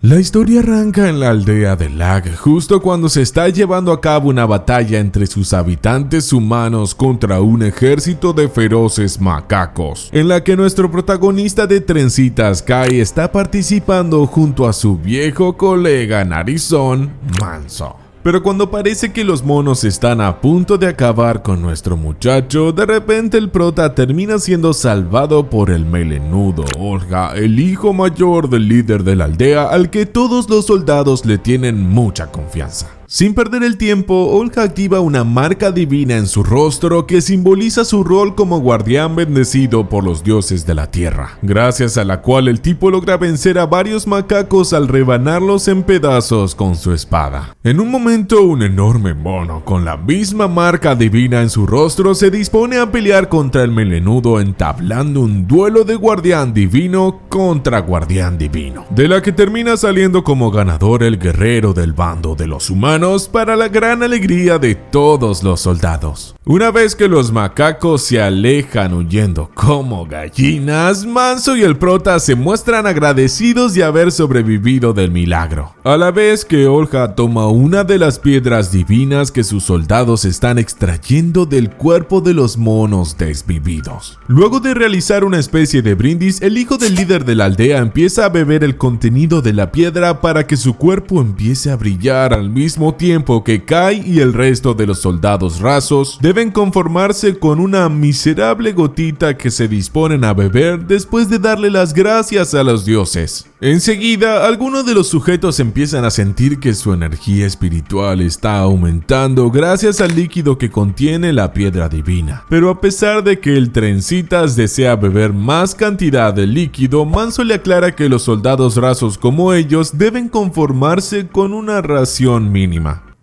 La historia arranca en la aldea de Lag, justo cuando se está llevando a cabo una batalla entre sus habitantes humanos contra un ejército de feroces macacos, en la que nuestro protagonista de trencitas Kai está participando junto a su viejo colega narizón, Manso. Pero cuando parece que los monos están a punto de acabar con nuestro muchacho, de repente el prota termina siendo salvado por el melenudo Olga, el hijo mayor del líder de la aldea al que todos los soldados le tienen mucha confianza. Sin perder el tiempo, Olga activa una marca divina en su rostro que simboliza su rol como guardián bendecido por los dioses de la tierra, gracias a la cual el tipo logra vencer a varios macacos al rebanarlos en pedazos con su espada. En un momento, un enorme mono con la misma marca divina en su rostro se dispone a pelear contra el melenudo, entablando un duelo de guardián divino contra guardián divino, de la que termina saliendo como ganador el guerrero del bando de los humanos, para la gran alegría de todos los soldados. Una vez que los macacos se alejan huyendo como gallinas, Manso y el prota se muestran agradecidos de haber sobrevivido del milagro, a la vez que Olga toma una de las piedras divinas que sus soldados están extrayendo del cuerpo de los monos desvividos. Luego de realizar una especie de brindis, el hijo del líder de la aldea empieza a beber el contenido de la piedra para que su cuerpo empiece a brillar al mismo tiempo que Kai y el resto de los soldados rasos deben conformarse con una miserable gotita que se disponen a beber después de darle las gracias a los dioses. Enseguida, algunos de los sujetos empiezan a sentir que su energía espiritual está aumentando gracias al líquido que contiene la piedra divina. Pero a pesar de que el trencitas desea beber más cantidad de líquido, Manso le aclara que los soldados rasos como ellos deben conformarse con una ración mínima.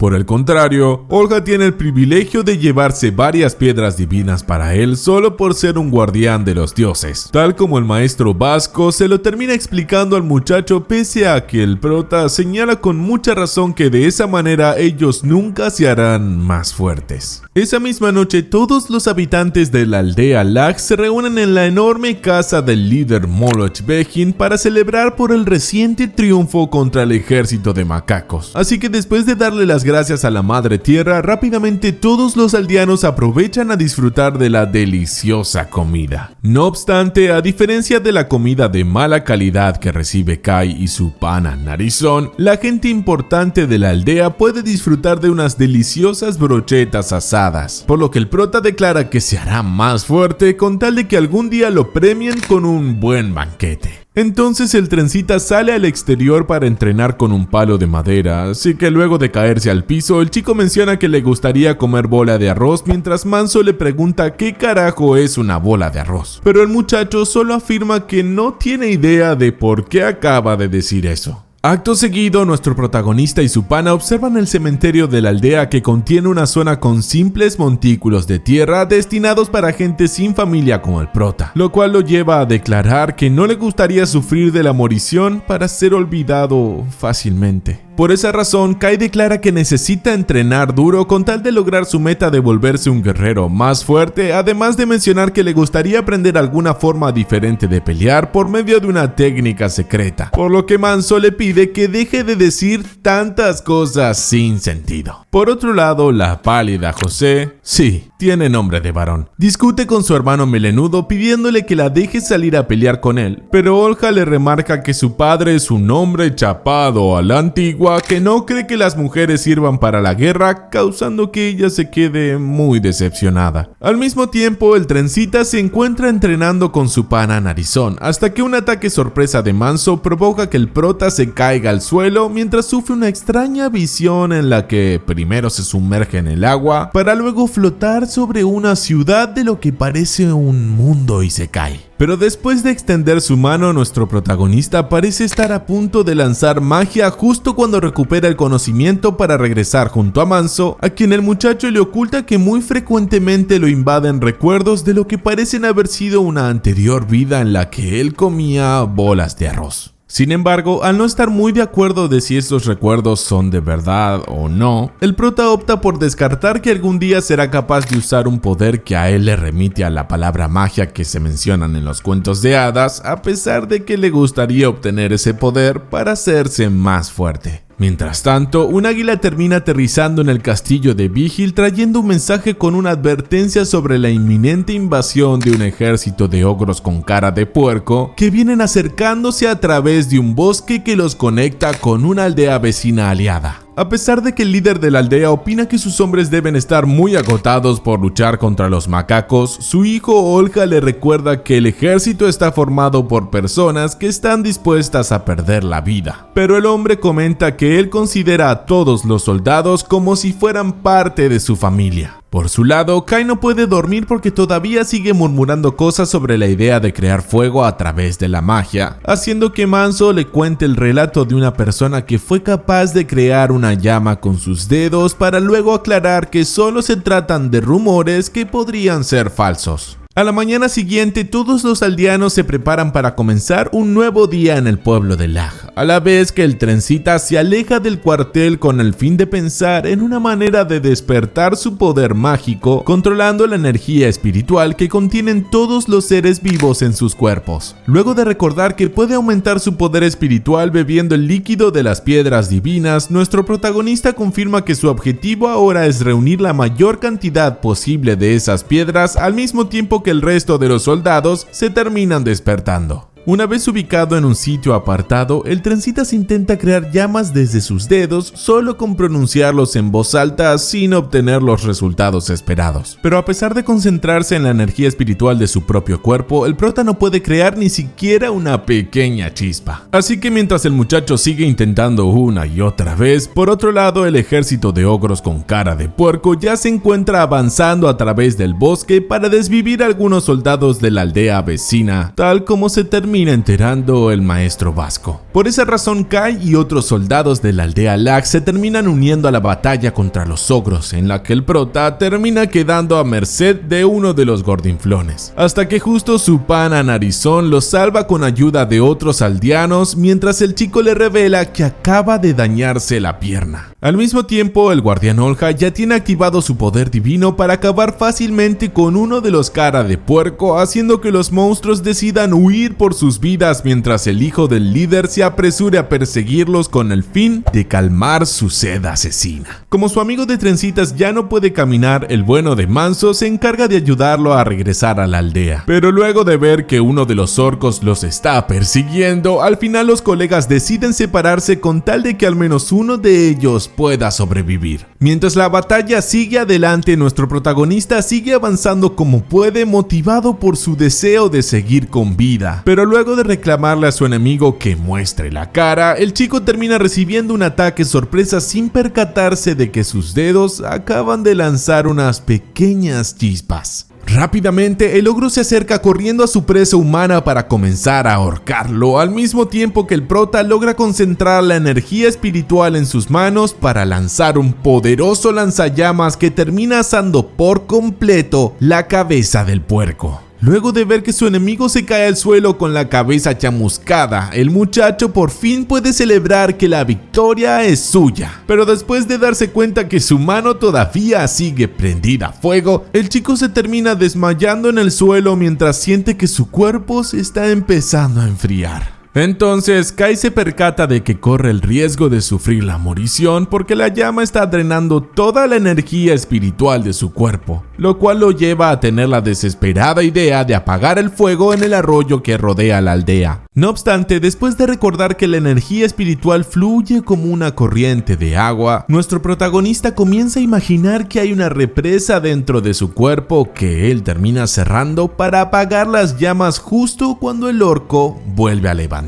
Por el contrario, Olga tiene el privilegio de llevarse varias piedras divinas para él solo por ser un guardián de los dioses, tal como el maestro Vasco se lo termina explicando al muchacho, pese a que el prota señala con mucha razón que de esa manera ellos nunca se harán más fuertes. Esa misma noche, todos los habitantes de la aldea Lag se reúnen en la enorme casa del líder Moloch Begin para celebrar por el reciente triunfo contra el ejército de macacos. Así que después de darle las gracias a la madre tierra, rápidamente todos los aldeanos aprovechan a disfrutar de la deliciosa comida. No obstante, a diferencia de la comida de mala calidad que recibe Kai y su pana narizón, la gente importante de la aldea puede disfrutar de unas deliciosas brochetas asadas, por lo que el prota declara que se hará más fuerte con tal de que algún día lo premien con un buen banquete. Entonces el trencita sale al exterior para entrenar con un palo de madera, así que luego de caerse al piso, el chico menciona que le gustaría comer bola de arroz, mientras Manso le pregunta qué carajo es una bola de arroz. Pero el muchacho solo afirma que no tiene idea de por qué acaba de decir eso. Acto seguido, nuestro protagonista y su pana observan el cementerio de la aldea, que contiene una zona con simples montículos de tierra destinados para gente sin familia como el prota, lo cual lo lleva a declarar que no le gustaría sufrir de la morición para ser olvidado fácilmente. Por esa razón, Kai declara que necesita entrenar duro con tal de lograr su meta de volverse un guerrero más fuerte, además de mencionar que le gustaría aprender alguna forma diferente de pelear por medio de una técnica secreta, por lo que Manso le pide que deje de decir tantas cosas sin sentido. Por otro lado, la pálida José, sí, tiene nombre de varón, discute con su hermano melenudo pidiéndole que la deje salir a pelear con él, pero Olga le remarca que su padre es un hombre chapado a la antigua que no cree que las mujeres sirvan para la guerra, causando que ella se quede muy decepcionada. Al mismo tiempo, el trencita se encuentra entrenando con su pana narizón, hasta que un ataque sorpresa de Manso provoca que el prota se caiga al suelo mientras sufre una extraña visión en la que primero se sumerge en el agua para luego flotar sobre una ciudad de lo que parece un mundo y se cae. Pero después de extender su mano, nuestro protagonista parece estar a punto de lanzar magia justo cuando recupera el conocimiento para regresar junto a Manso, a quien el muchacho le oculta que muy frecuentemente lo invaden recuerdos de lo que parecen haber sido una anterior vida en la que él comía bolas de arroz. Sin embargo, al no estar muy de acuerdo de si estos recuerdos son de verdad o no, el prota opta por descartar que algún día será capaz de usar un poder que a él le remite a la palabra magia que se mencionan en los cuentos de hadas, a pesar de que le gustaría obtener ese poder para hacerse más fuerte. Mientras tanto, un águila termina aterrizando en el castillo de Vigil trayendo un mensaje con una advertencia sobre la inminente invasión de un ejército de ogros con cara de puerco que vienen acercándose a través de un bosque que los conecta con una aldea vecina aliada. A pesar de que el líder de la aldea opina que sus hombres deben estar muy agotados por luchar contra los macacos, su hijo Olga le recuerda que el ejército está formado por personas que están dispuestas a perder la vida. Pero el hombre comenta que él considera a todos los soldados como si fueran parte de su familia. Por su lado, Kai no puede dormir porque todavía sigue murmurando cosas sobre la idea de crear fuego a través de la magia, haciendo que Manso le cuente el relato de una persona que fue capaz de crear una llama con sus dedos para luego aclarar que solo se tratan de rumores que podrían ser falsos. A la mañana siguiente, todos los aldeanos se preparan para comenzar un nuevo día en el pueblo de Lag, a la vez que el trencita se aleja del cuartel con el fin de pensar en una manera de despertar su poder mágico, controlando la energía espiritual que contienen todos los seres vivos en sus cuerpos. Luego de recordar que puede aumentar su poder espiritual bebiendo el líquido de las piedras divinas, nuestro protagonista confirma que su objetivo ahora es reunir la mayor cantidad posible de esas piedras al mismo tiempo que el resto de los soldados se terminan despertando. Una vez ubicado en un sitio apartado, el trencitas intenta crear llamas desde sus dedos solo con pronunciarlos en voz alta sin obtener los resultados esperados. Pero a pesar de concentrarse en la energía espiritual de su propio cuerpo, el prota no puede crear ni siquiera una pequeña chispa. Así que mientras el muchacho sigue intentando una y otra vez, por otro lado el ejército de ogros con cara de puerco ya se encuentra avanzando a través del bosque para desvivir a algunos soldados de la aldea vecina, tal como se termina enterando el maestro Vasco. Por esa razón, Kai y otros soldados de la aldea Lag se terminan uniendo a la batalla contra los ogros, en la que el prota termina quedando a merced de uno de los gordinflones, hasta que justo su pana Narizón lo salva con ayuda de otros aldeanos, mientras el chico le revela que acaba de dañarse la pierna. Al mismo tiempo, el guardián Olja ya tiene activado su poder divino para acabar fácilmente con uno de los cara de puerco, haciendo que los monstruos decidan huir por sus vidas mientras el hijo del líder se apresure a perseguirlos con el fin de calmar su sed asesina. Como su amigo de trencitas ya no puede caminar, el bueno de Manso se encarga de ayudarlo a regresar a la aldea. Pero luego de ver que uno de los orcos los está persiguiendo, al final los colegas deciden separarse con tal de que al menos uno de ellos pueda sobrevivir. Mientras la batalla sigue adelante, nuestro protagonista sigue avanzando como puede, motivado por su deseo de seguir con vida. Pero luego de reclamarle a su enemigo que muestre la cara, el chico termina recibiendo un ataque sorpresa sin percatarse de que sus dedos acaban de lanzar unas pequeñas chispas. Rápidamente, el ogro se acerca corriendo a su presa humana para comenzar a ahorcarlo, al mismo tiempo que el prota logra concentrar la energía espiritual en sus manos para lanzar un poderoso lanzallamas que termina asando por completo la cabeza del puerco. Luego de ver que su enemigo se cae al suelo con la cabeza chamuscada, el muchacho por fin puede celebrar que la victoria es suya. Pero después de darse cuenta que su mano todavía sigue prendida a fuego, el chico se termina desmayando en el suelo mientras siente que su cuerpo se está empezando a enfriar. Entonces, Kai se percata de que corre el riesgo de sufrir la morición porque la llama está drenando toda la energía espiritual de su cuerpo, lo cual lo lleva a tener la desesperada idea de apagar el fuego en el arroyo que rodea la aldea. No obstante, después de recordar que la energía espiritual fluye como una corriente de agua, nuestro protagonista comienza a imaginar que hay una represa dentro de su cuerpo que él termina cerrando para apagar las llamas justo cuando el orco vuelve a levantarse.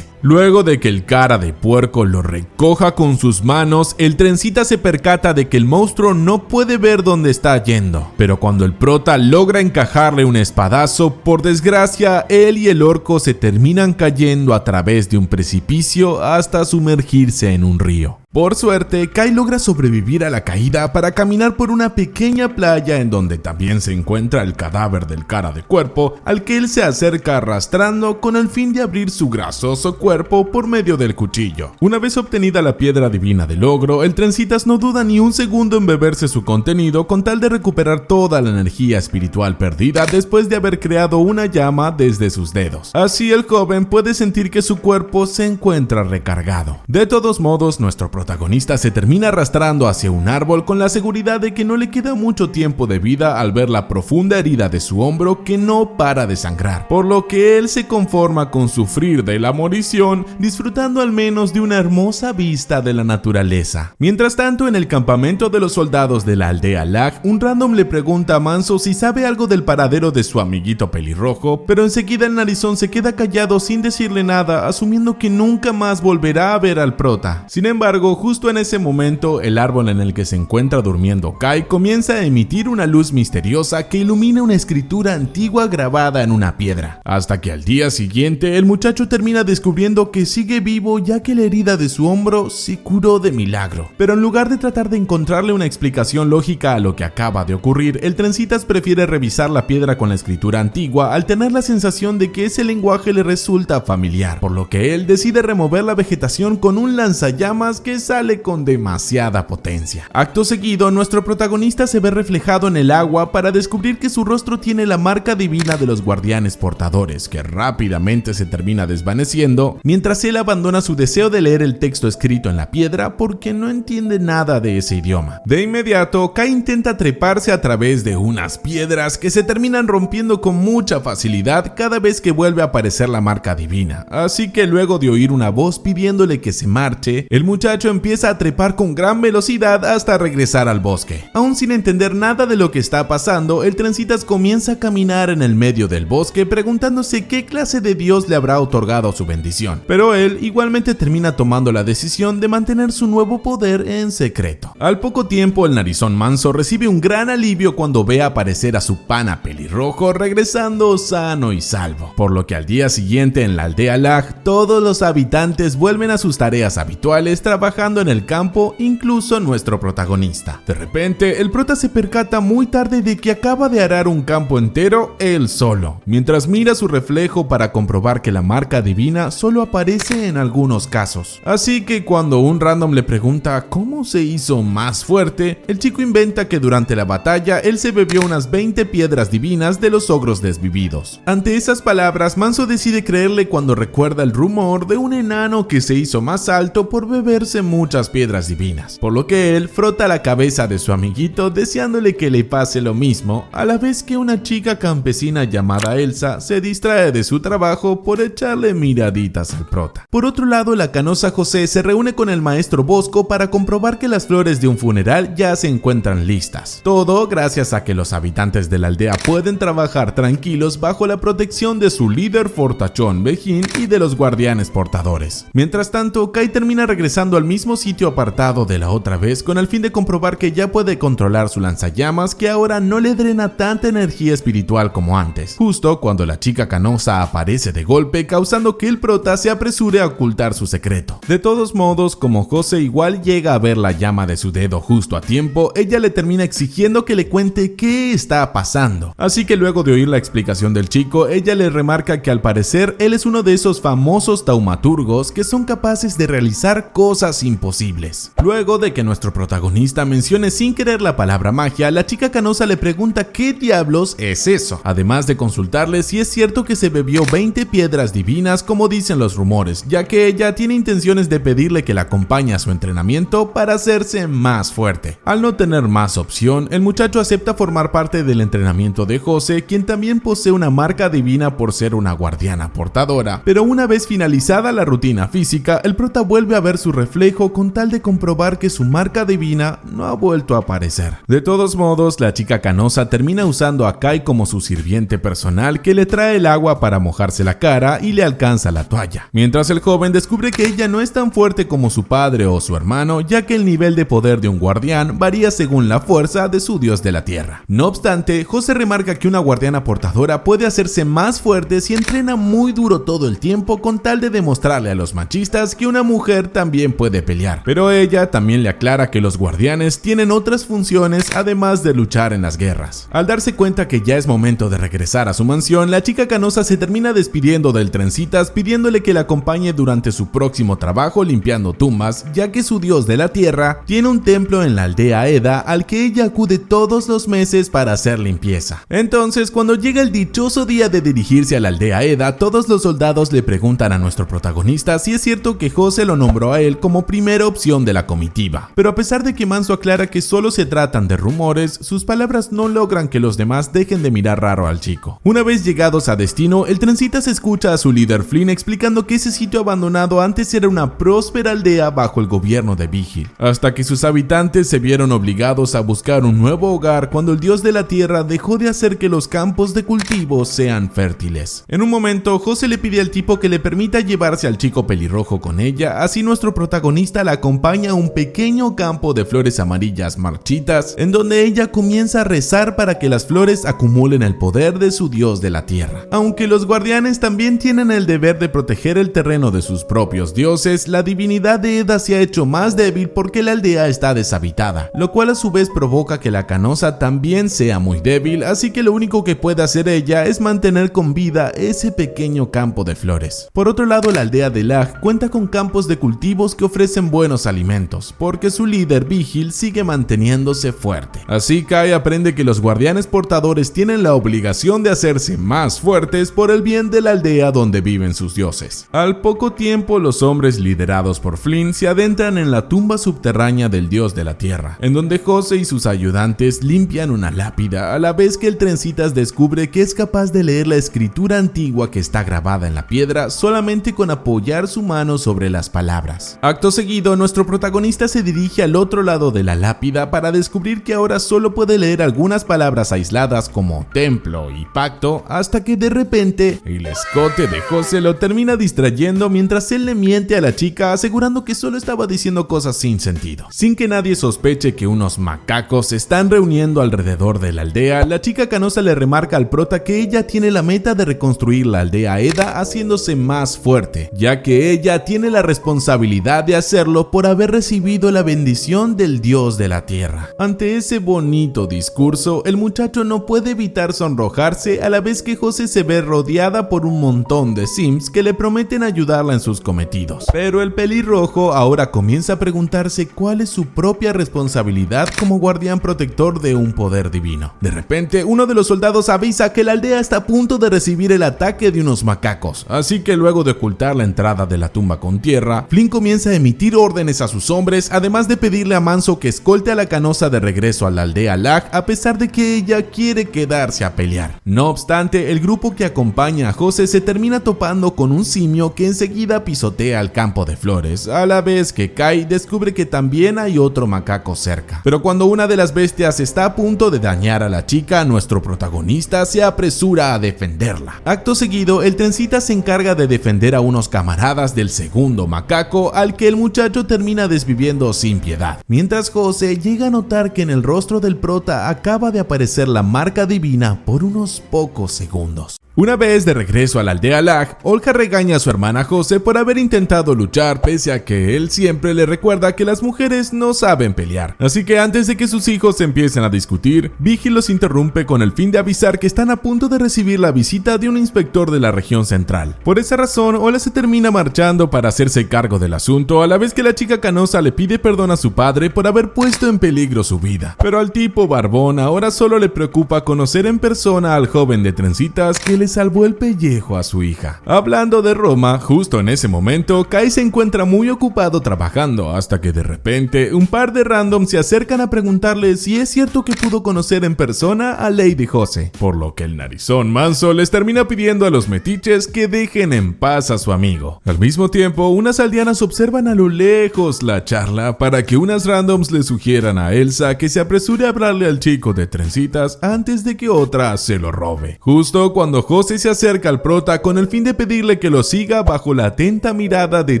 Luego de que el cara de puerco lo recoja con sus manos, el trencita se percata de que el monstruo no puede ver dónde está yendo. Pero cuando el prota logra encajarle un espadazo, por desgracia, él y el orco se terminan cayendo a través de un precipicio hasta sumergirse en un río. Por suerte, Kai logra sobrevivir a la caída para caminar por una pequeña playa en donde también se encuentra el cadáver del cara de cuerpo, al que él se acerca arrastrando con el fin de abrir su grasoso cuerpo por medio del cuchillo. Una vez obtenida la piedra divina del ogro, el Trencitas no duda ni un segundo en beberse su contenido con tal de recuperar toda la energía espiritual perdida después de haber creado una llama desde sus dedos. Así el joven puede sentir que su cuerpo se encuentra recargado. De todos modos, nuestro protagonista se termina arrastrando hacia un árbol con la seguridad de que no le queda mucho tiempo de vida al ver la profunda herida de su hombro que no para de sangrar, por lo que él se conforma con sufrir de la morición, disfrutando al menos de una hermosa vista de la naturaleza. Mientras tanto, en el campamento de los soldados de la aldea Lag, un random le pregunta a Manso si sabe algo del paradero de su amiguito pelirrojo, pero enseguida el narizón se queda callado sin decirle nada, asumiendo que nunca más volverá a ver al prota. Sin embargo, justo en ese momento, el árbol en el que se encuentra durmiendo Kai comienza a emitir una luz misteriosa que ilumina una escritura antigua grabada en una piedra, hasta que al día siguiente el muchacho termina descubriendo que sigue vivo ya que la herida de su hombro se curó de milagro. Pero en lugar de tratar de encontrarle una explicación lógica a lo que acaba de ocurrir, el Trencitas prefiere revisar la piedra con la escritura antigua al tener la sensación de que ese lenguaje le resulta familiar, por lo que él decide remover la vegetación con un lanzallamas que sale con demasiada potencia. Acto seguido, nuestro protagonista se ve reflejado en el agua para descubrir que su rostro tiene la marca divina de los guardianes portadores, que rápidamente se termina desvaneciendo, mientras él abandona su deseo de leer el texto escrito en la piedra porque no entiende nada de ese idioma. De inmediato, Kai intenta treparse a través de unas piedras que se terminan rompiendo con mucha facilidad cada vez que vuelve a aparecer la marca divina, así que luego de oír una voz pidiéndole que se marche, el muchacho empieza a trepar con gran velocidad hasta regresar al bosque. Aún sin entender nada de lo que está pasando, el Trencitas comienza a caminar en el medio del bosque preguntándose qué clase de dios le habrá otorgado su bendición, pero él igualmente termina tomando la decisión de mantener su nuevo poder en secreto. Al poco tiempo, el narizón Manso recibe un gran alivio cuando ve aparecer a su pana pelirrojo regresando sano y salvo, por lo que al día siguiente en la aldea Lag todos los habitantes vuelven a sus tareas habituales trabajando en el campo, incluso nuestro protagonista. De repente, el prota se percata muy tarde de que acaba de arar un campo entero él solo, mientras mira su reflejo para comprobar que la marca divina solo aparece en algunos casos. Así que cuando un random le pregunta cómo se hizo más fuerte, el chico inventa que durante la batalla él se bebió unas 20 piedras divinas de los ogros desvividos. Ante esas palabras, Manso decide creerle cuando recuerda el rumor de un enano que se hizo más alto por beberse muchas piedras divinas, por lo que él frota la cabeza de su amiguito deseándole que le pase lo mismo, a la vez que una chica campesina llamada Elsa se distrae de su trabajo por echarle miraditas al prota. Por otro lado, la canosa José se reúne con el maestro Bosco para comprobar que las flores de un funeral ya se encuentran listas. Todo gracias a que los habitantes de la aldea pueden trabajar tranquilos bajo la protección de su líder fortachón Bejín y de los guardianes portadores. Mientras tanto, Kai termina regresando al mismo sitio apartado de la otra vez con el fin de comprobar que ya puede controlar su lanzallamas, que ahora no le drena tanta energía espiritual como antes, justo cuando la chica canosa aparece de golpe, causando que el prota se apresure a ocultar su secreto. De todos modos, como José igual llega a ver la llama de su dedo justo a tiempo, ella le termina exigiendo que le cuente qué está pasando. Así que luego de oír la explicación del chico, ella le remarca que al parecer él es uno de esos famosos taumaturgos que son capaces de realizar cosas imposibles. Luego de que nuestro protagonista mencione sin querer la palabra magia, la chica canosa le pregunta qué diablos es eso, además de consultarle si es cierto que se bebió 20 piedras divinas como dicen los rumores, ya que ella tiene intenciones de pedirle que la acompañe a su entrenamiento para hacerse más fuerte. Al no tener más opción, el muchacho acepta formar parte del entrenamiento de José, quien también posee una marca divina por ser una guardiana portadora, pero una vez finalizada la rutina física, el prota vuelve a ver su reflejo con tal de comprobar que su marca divina no ha vuelto a aparecer. De todos modos, la chica canosa termina usando a Kai como su sirviente personal, que le trae el agua para mojarse la cara y le alcanza la toalla, mientras el joven descubre que ella no es tan fuerte como su padre o su hermano, ya que el nivel de poder de un guardián varía según la fuerza de su dios de la tierra. No obstante, José remarca que una guardiana portadora puede hacerse más fuerte si entrena muy duro todo el tiempo con tal de demostrarle a los machistas que una mujer también puede pelear, pero ella también le aclara que los guardianes tienen otras funciones además de luchar en las guerras. Al darse cuenta que ya es momento de regresar a su mansión, la chica canosa se termina despidiendo del Trencitas pidiéndole que la acompañe durante su próximo trabajo limpiando tumbas, ya que su dios de la tierra tiene un templo en la aldea Eda al que ella acude todos los meses para hacer limpieza. Entonces, cuando llega el dichoso día de dirigirse a la aldea Eda, todos los soldados le preguntan a nuestro protagonista si es cierto que Jose lo nombró a él como primera opción de la comitiva. Pero a pesar de que Manso aclara que solo se tratan de rumores, sus palabras no logran que los demás dejen de mirar raro al chico. Una vez llegados a destino, el Trencitas escucha a su líder Flynn explicando que ese sitio abandonado antes era una próspera aldea bajo el gobierno de Vigil, hasta que sus habitantes se vieron obligados a buscar un nuevo hogar cuando el dios de la tierra dejó de hacer que los campos de cultivo sean fértiles. En un momento, Jose le pide al tipo que le permita llevarse al chico pelirrojo con ella, así nuestro protagonista la acompaña a un pequeño campo de flores amarillas marchitas, en donde ella comienza a rezar para que las flores acumulen el poder de su dios de la tierra. Aunque los guardianes también tienen el deber de proteger el terreno de sus propios dioses, la divinidad de Eda se ha hecho más débil porque la aldea está deshabitada, lo cual a su vez provoca que la canosa también sea muy débil, así que lo único que puede hacer ella es mantener con vida ese pequeño campo de flores. Por otro lado, la aldea de Lag cuenta con campos de cultivos que ofrecen buenos alimentos, porque su líder Vigil sigue manteniéndose fuerte. Así Kai aprende que los guardianes portadores tienen la obligación de hacerse más fuertes por el bien de la aldea donde viven sus dioses. Al poco tiempo, los hombres liderados por Flynn se adentran en la tumba subterránea del dios de la tierra, en donde Jose y sus ayudantes limpian una lápida, a la vez que el Trencitas descubre que es capaz de leer la escritura antigua que está grabada en la piedra solamente con apoyar su mano sobre las palabras. Acto seguido, nuestro protagonista se dirige al otro lado de la lápida para descubrir que ahora solo puede leer algunas palabras aisladas como templo y pacto, hasta que de repente el escote de Jose lo termina distrayendo mientras él le miente a la chica asegurando que solo estaba diciendo cosas sin sentido. Sin que nadie sospeche que unos macacos se están reuniendo alrededor de la aldea, la chica canosa le remarca al prota que ella tiene la meta de reconstruir la aldea Eda haciéndose más fuerte, ya que ella tiene la responsabilidad de hacerlo por haber recibido la bendición del dios de la tierra. Ante ese bonito discurso, el muchacho no puede evitar sonrojarse a la vez que Jose se ve rodeada por un montón de sims que le prometen ayudarla en sus cometidos. Pero el pelirrojo ahora comienza a preguntarse cuál es su propia responsabilidad como guardián protector de un poder divino. De repente, uno de los soldados avisa que la aldea está a punto de recibir el ataque de unos macacos, así que luego de ocultar la entrada de la tumba con tierra, Flynn comienza a emitir órdenes a sus hombres, además de pedirle a Manso que escolte a la canosa de regreso a la aldea Lag, a pesar de que ella quiere quedarse a pelear. No obstante, el grupo que acompaña a Jose se termina topando con un simio que enseguida pisotea el campo de flores, a la vez que Kai descubre que también hay otro macaco cerca. Pero cuando una de las bestias está a punto de dañar a la chica, nuestro protagonista se apresura a defenderla. Acto seguido, el Trencita se encarga de defender a unos camaradas del segundo macaco, al que el muchacho termina desviviendo sin piedad. Mientras Jose llega a notar que en el rostro del prota acaba de aparecer la marca divina por unos pocos segundos. Una vez de regreso a la aldea Lag, Olga regaña a su hermana Jose por haber intentado luchar pese a que él siempre le recuerda que las mujeres no saben pelear. Así que antes de que sus hijos empiecen a discutir, Vigil los interrumpe con el fin de avisar que están a punto de recibir la visita de un inspector de la región central. Por esa razón, Ola se termina marchando para hacerse cargo del asunto, a la vez que la chica canosa le pide perdón a su padre por haber puesto en peligro su vida. Pero al tipo barbón ahora solo le preocupa conocer en persona al joven de trencitas que le salvó el pellejo a su hija. Hablando de Roma, justo en ese momento, Kai se encuentra muy ocupado trabajando, hasta que de repente un par de randoms se acercan a preguntarle si es cierto que pudo conocer en persona a Lady Jose, por lo que el narizón Manso les termina pidiendo a los metiches que dejen en paz a su amigo. Al mismo tiempo, unas aldeanas observan a lo lejos la charla para que unas randoms le sugieran a Elsa que se apresure a hablarle al chico de trencitas antes de que otra se lo robe. Justo cuando José se acerca al prota con el fin de pedirle que lo siga bajo la atenta mirada de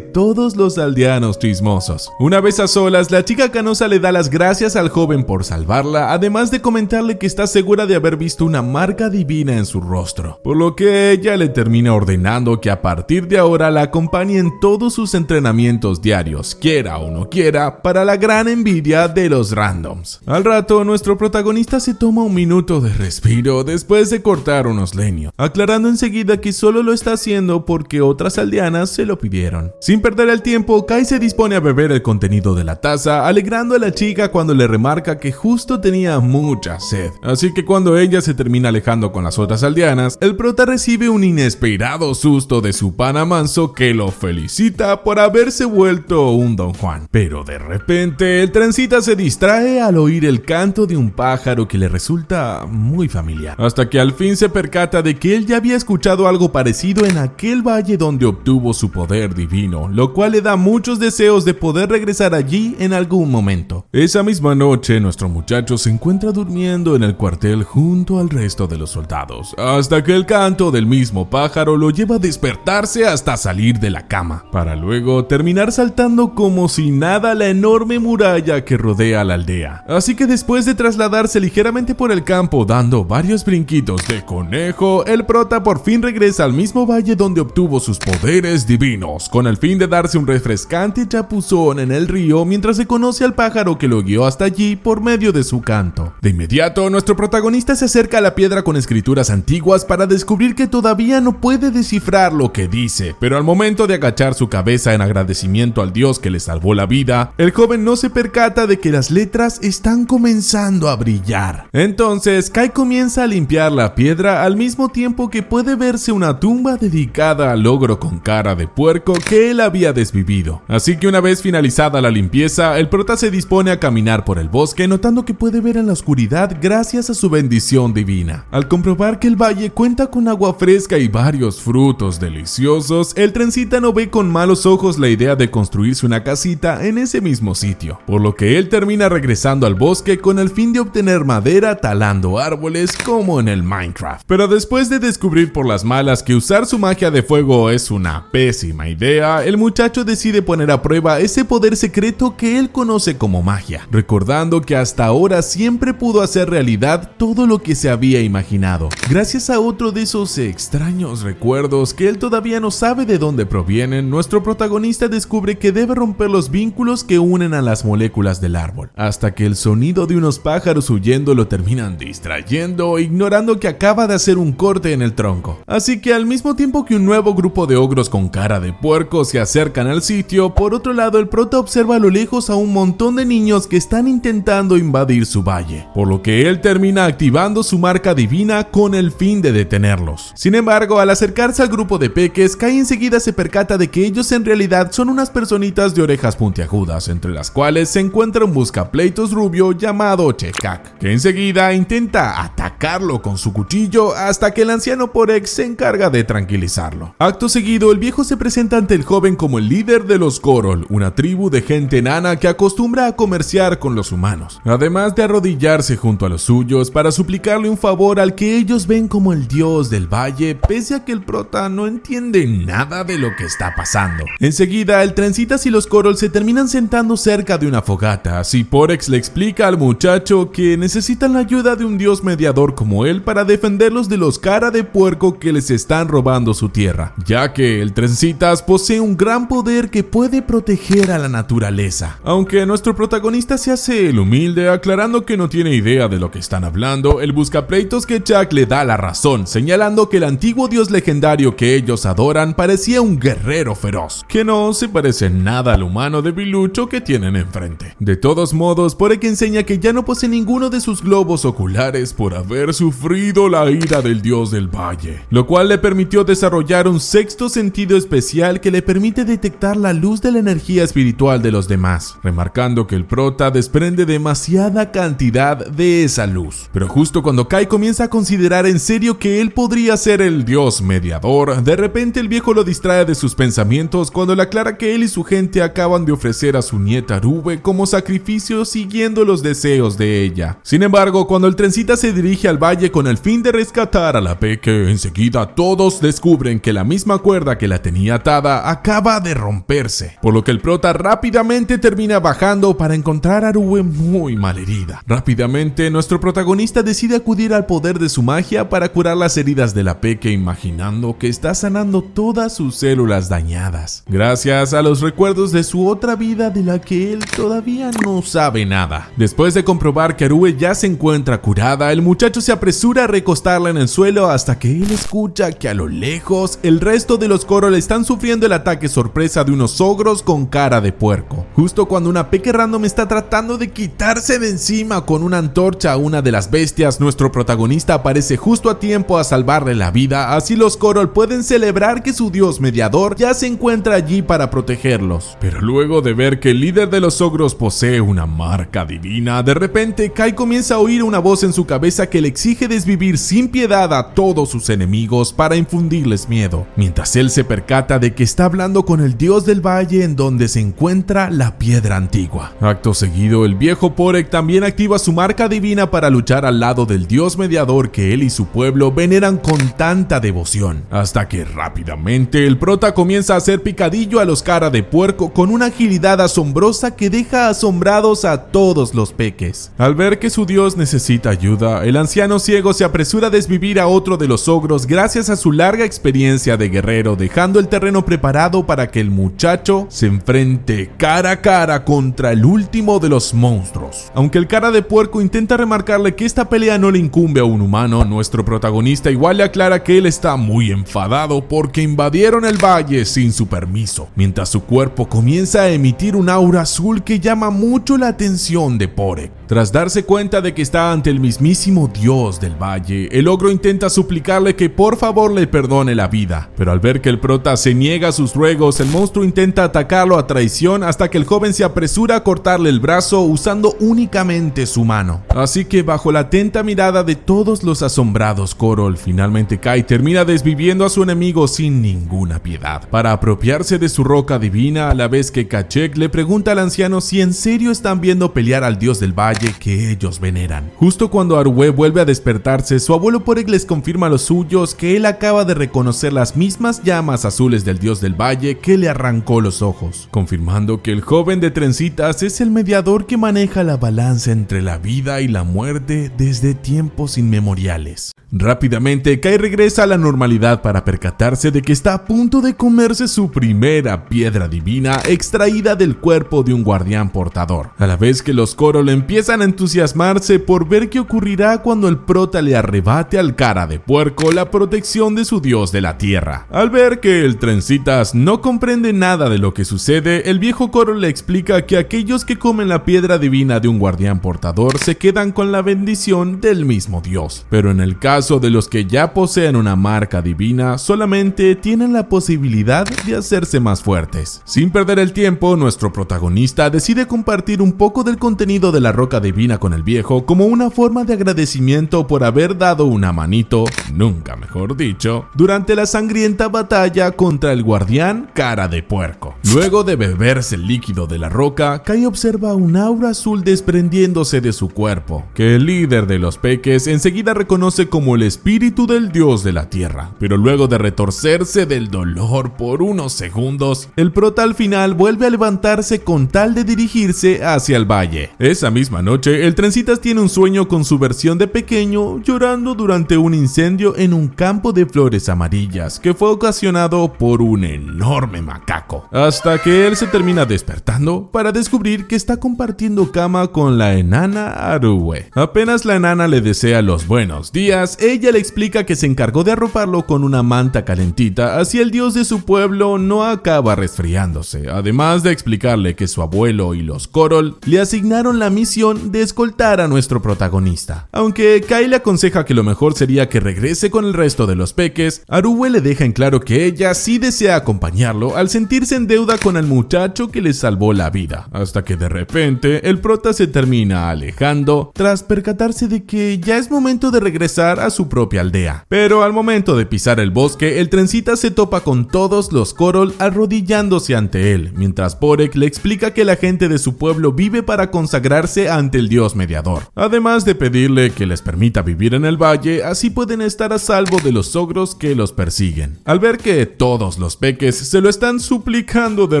todos los aldeanos chismosos. Una vez a solas, la chica canosa le da las gracias al joven por salvarla, además de comentarle que está segura de haber visto una marca divina en su rostro, por lo que ella le termina ordenando que a partir de ahora la acompañe en todos sus entrenamientos diarios, quiera o no quiera, para la gran envidia de los randoms. Al rato, nuestro protagonista se toma un minuto de respiro después de cortar unos leños, aclarando enseguida que solo lo está haciendo porque otras aldeanas se lo pidieron. Sin perder el tiempo, Kai se dispone a beber el contenido de la taza, alegrando a la chica cuando le remarca que justo tenía mucha sed. Así que cuando ella se termina alejando con las otras aldeanas, el prota recibe un inesperado susto de su pana manso que lo felicita por haberse vuelto un Don Juan. Pero de repente, el trencita se distrae al oír el canto de un pájaro que le resulta muy familiar, hasta que al fin se percata de que él ya había escuchado algo parecido en aquel valle donde obtuvo su poder divino, lo cual le da muchos deseos de poder regresar allí en algún momento. Esa misma noche, nuestro muchacho se encuentra durmiendo en el cuartel junto al resto de los soldados, hasta que el canto del mismo pájaro lo lleva a despertarse hasta salir de la cama, para luego terminar saltando como si nada la enorme muralla que rodea la aldea. Así que después de trasladarse ligeramente por el campo dando varios brinquitos de conejo, el prota por fin regresa al mismo valle donde obtuvo sus poderes divinos, con el fin de darse un refrescante chapuzón en el río mientras se conoce al pájaro que lo guió hasta allí por medio de su canto. De inmediato, nuestro protagonista se acerca a la piedra con escrituras antiguas para descubrir que todavía no puede descifrar lo que dice, pero al momento de agachar su cabeza en agradecimiento al dios que le salvó la vida, el joven no se percata de que las letras están comenzando a brillar. Entonces, Kai comienza a limpiar la piedra al mismo tiempo que puede verse una tumba dedicada al ogro con cara de puerco que él había desvivido. Así que una vez finalizada la limpieza, el prota se dispone a caminar por el bosque, notando que puede ver en la oscuridad gracias a su bendición divina. Al comprobar que el valle cuenta con agua fresca y varios frutos deliciosos, el trencita no ve con malos ojos la idea de construirse una casita en ese mismo sitio, por lo que él termina regresando al bosque con el fin de obtener madera talando árboles como en el Minecraft. Pero después de descubrir por las malas que usar su magia de fuego es una pésima idea, el muchacho decide poner a prueba ese poder secreto que él conoce como magia, recordando que hasta ahora siempre pudo hacer realidad todo lo que se había imaginado, gracias a otro de esos extraños recuerdos que él todavía no sabe de dónde provienen. Nuestro protagonista descubre que debe romper los vínculos que unen a las moléculas del árbol, hasta que el sonido de unos pájaros huyendo lo terminan distrayendo, ignorando que acaba de hacer un corte en el tronco. Así que al mismo tiempo que un nuevo grupo de ogros con cara de puerco se acercan al sitio, por otro lado el prota observa a lo lejos a un montón de niños que están intentando invadir su valle, por lo que él termina activando su marca divina con el fin de detenerlos. Sin embargo, al acercarse al grupo de peques, Kai enseguida se percata de que ellos en realidad son unas personitas de orejas puntiagudas, entre las cuales se encuentra un buscapleitos rubio llamado Chekak, que enseguida intenta atacarlo con su cuchillo hasta que el anciano Porex se encarga de tranquilizarlo. Acto seguido, el viejo se presenta ante el joven como el líder de los Korol, una tribu de gente enana que acostumbra a comerciar con los humanos, además de arrodillarse junto a los suyos para suplicarle un favor al que ellos ven como el dios del valle, pese a que el prota no entiende nada de lo que está pasando. Enseguida, el trencitas y los Korol se terminan sentando cerca de una fogata, así Porex le explica al muchacho que necesitan la ayuda de un dios mediador como él para defenderlos de los cara de puerco que les están robando su tierra, ya que el trencitas posee un gran poder que puede proteger a la naturaleza. Aunque nuestro protagonista se hace el humilde aclarando que no tiene idea de lo que están hablando, el buscapleitos Chekak le da la razón, señalando que el antiguo dios legendario que ellos adoran parecía un guerrero feroz, que no se parece nada al humano debilucho que tienen enfrente. De todos modos, Porex enseña que ya no posee ninguno de sus globos oculares por haber sufrido la ira del dios del valle, lo cual le permitió desarrollar un sexto sentido especial que le permite detectar la luz de la energía espiritual de los demás, remarcando que el prota desprende demasiada cantidad de esa luz. Pero justo cuando Kai comienza a considerar en serio que él podría ser el dios mediador, de repente el viejo lo distrae de sus pensamientos cuando le aclara que él y su gente acaban de ofrecer a su nieta Rube como sacrificio siguiendo los deseos de ella. Sin embargo, cuando el trencita se dirige al valle con el fin de rescatar a la escape que enseguida todos descubren que la misma cuerda que la tenía atada acaba de romperse, por lo que el prota rápidamente termina bajando para encontrar a Arue muy malherida. Rápidamente nuestro protagonista decide acudir al poder de su magia para curar las heridas de la Peque, imaginando que está sanando todas sus células dañadas, gracias a los recuerdos de su otra vida de la que él todavía no sabe nada. Después de comprobar que Arue ya se encuentra curada, el muchacho se apresura a recostarla en el suelo hasta que él escucha que a lo lejos el resto de los Korol están sufriendo el ataque sorpresa de unos ogros con cara de puerco. Justo cuando una Peque random está tratando de quitarse de encima con una antorcha a una de las bestias, nuestro protagonista aparece justo a tiempo a salvarle la vida, así los Korol pueden celebrar que su dios mediador ya se encuentra allí para protegerlos. Pero luego de ver que el líder de los ogros posee una marca divina, de repente Kai comienza a oír una voz en su cabeza que le exige desvivir sin piedad a todos sus enemigos para infundirles miedo, mientras él se percata de que está hablando con el dios del valle en donde se encuentra la piedra antigua. Acto seguido, el viejo Porek también activa su marca divina para luchar al lado del dios mediador que él y su pueblo veneran con tanta devoción, hasta que rápidamente el prota comienza a hacer picadillo a los cara de puerco con una agilidad asombrosa que deja asombrados a todos los peques. Al ver que su dios necesita ayuda, el anciano ciego se apresura a desvivir a otro de los ogros gracias a su larga experiencia de guerrero, dejando el terreno preparado para que el muchacho se enfrente cara a cara contra el último de los monstruos. Aunque el cara de puerco intenta remarcarle que esta pelea no le incumbe a un humano, nuestro protagonista igual le aclara que él está muy enfadado porque invadieron el valle sin su permiso, mientras su cuerpo comienza a emitir un aura azul que llama mucho la atención de Porek. Tras darse cuenta de que está ante el mismísimo dios del valle, el ogro intenta suplicarle que por favor le perdone la vida, pero al ver que el prota se niega a sus ruegos, el monstruo intenta atacarlo a traición hasta que el joven se apresura a cortarle el brazo usando únicamente su mano. Así que bajo la atenta mirada de todos los asombrados Korol, finalmente Kai termina desviviendo a su enemigo sin ninguna piedad, para apropiarse de su roca divina, a la vez que Kachek le pregunta al anciano si en serio están viendo pelear al dios del valle que ellos veneran. Justo cuando Arue vuelve a despertarse, su abuelo Porek les confirma a los suyos que él acaba de reconocer las mismas llamas azules del dios del valle que le arrancó los ojos, confirmando que el joven de trencitas es el mediador que maneja la balanza entre la vida y la muerte desde tiempos inmemoriales. Rápidamente, Kai regresa a la normalidad para percatarse de que está a punto de comerse su primera piedra divina extraída del cuerpo de un guardián portador, a la vez que los Korol empiezan a entusiasmarse por ver qué ocurrirá cuando el prota le arrebate al cara de puerco la protección de su dios de la tierra. Al ver que el trencitas no comprende nada de lo que sucede, el viejo Korol le explica que aquellos que comen la piedra divina de un guardián portador se quedan con la bendición del mismo dios, pero en el caso de los que ya poseen una marca divina, solamente tienen la posibilidad de hacerse más fuertes. Sin perder el tiempo, nuestro protagonista decide compartir un poco del contenido de la roca divina con el viejo como una forma de agradecimiento por haber dado una manito, nunca mejor dicho, durante la sangrienta batalla contra el guardián cara de puerco. Luego de beberse el líquido de la roca, Kai observa un aura azul desprendiéndose de su cuerpo, que el líder de los peques enseguida reconoce como el espíritu del dios de la tierra. Pero luego de retorcerse del dolor por unos segundos, el prota al final vuelve a levantarse con tal de dirigirse hacia el valle. Esa misma noche, el trencitas tiene un sueño con su versión de pequeño llorando durante un incendio en un campo de flores amarillas que fue ocasionado por un enorme macaco, hasta que él se termina despertando para descubrir que está compartiendo cama con la enana Arue. Apenas la enana le desea los buenos días, ella le explica que se encargó de arroparlo con una manta calentita, así el dios de su pueblo no acaba resfriándose, además de explicarle que su abuelo y los Korol le asignaron la misión de escoltar a nuestro protagonista. Aunque Kai le aconseja que lo mejor sería que regrese con el resto de los peques, Arue le deja en claro que ella sí desea acompañarlo al sentirse en deuda con el muchacho que le salvó la vida, hasta que de repente el prota se termina alejando tras percatarse de que ya es momento de regresar a su propia aldea. Pero al momento de pisar el bosque, el trencita se topa con todos los Korol arrodillándose ante él, mientras Porek le explica que la gente de su pueblo vive para consagrarse ante el dios mediador, además de pedirle que les permita vivir en el valle, así pueden pueden estar a salvo de los ogros que los persiguen. Al ver que todos los peques se lo están suplicando de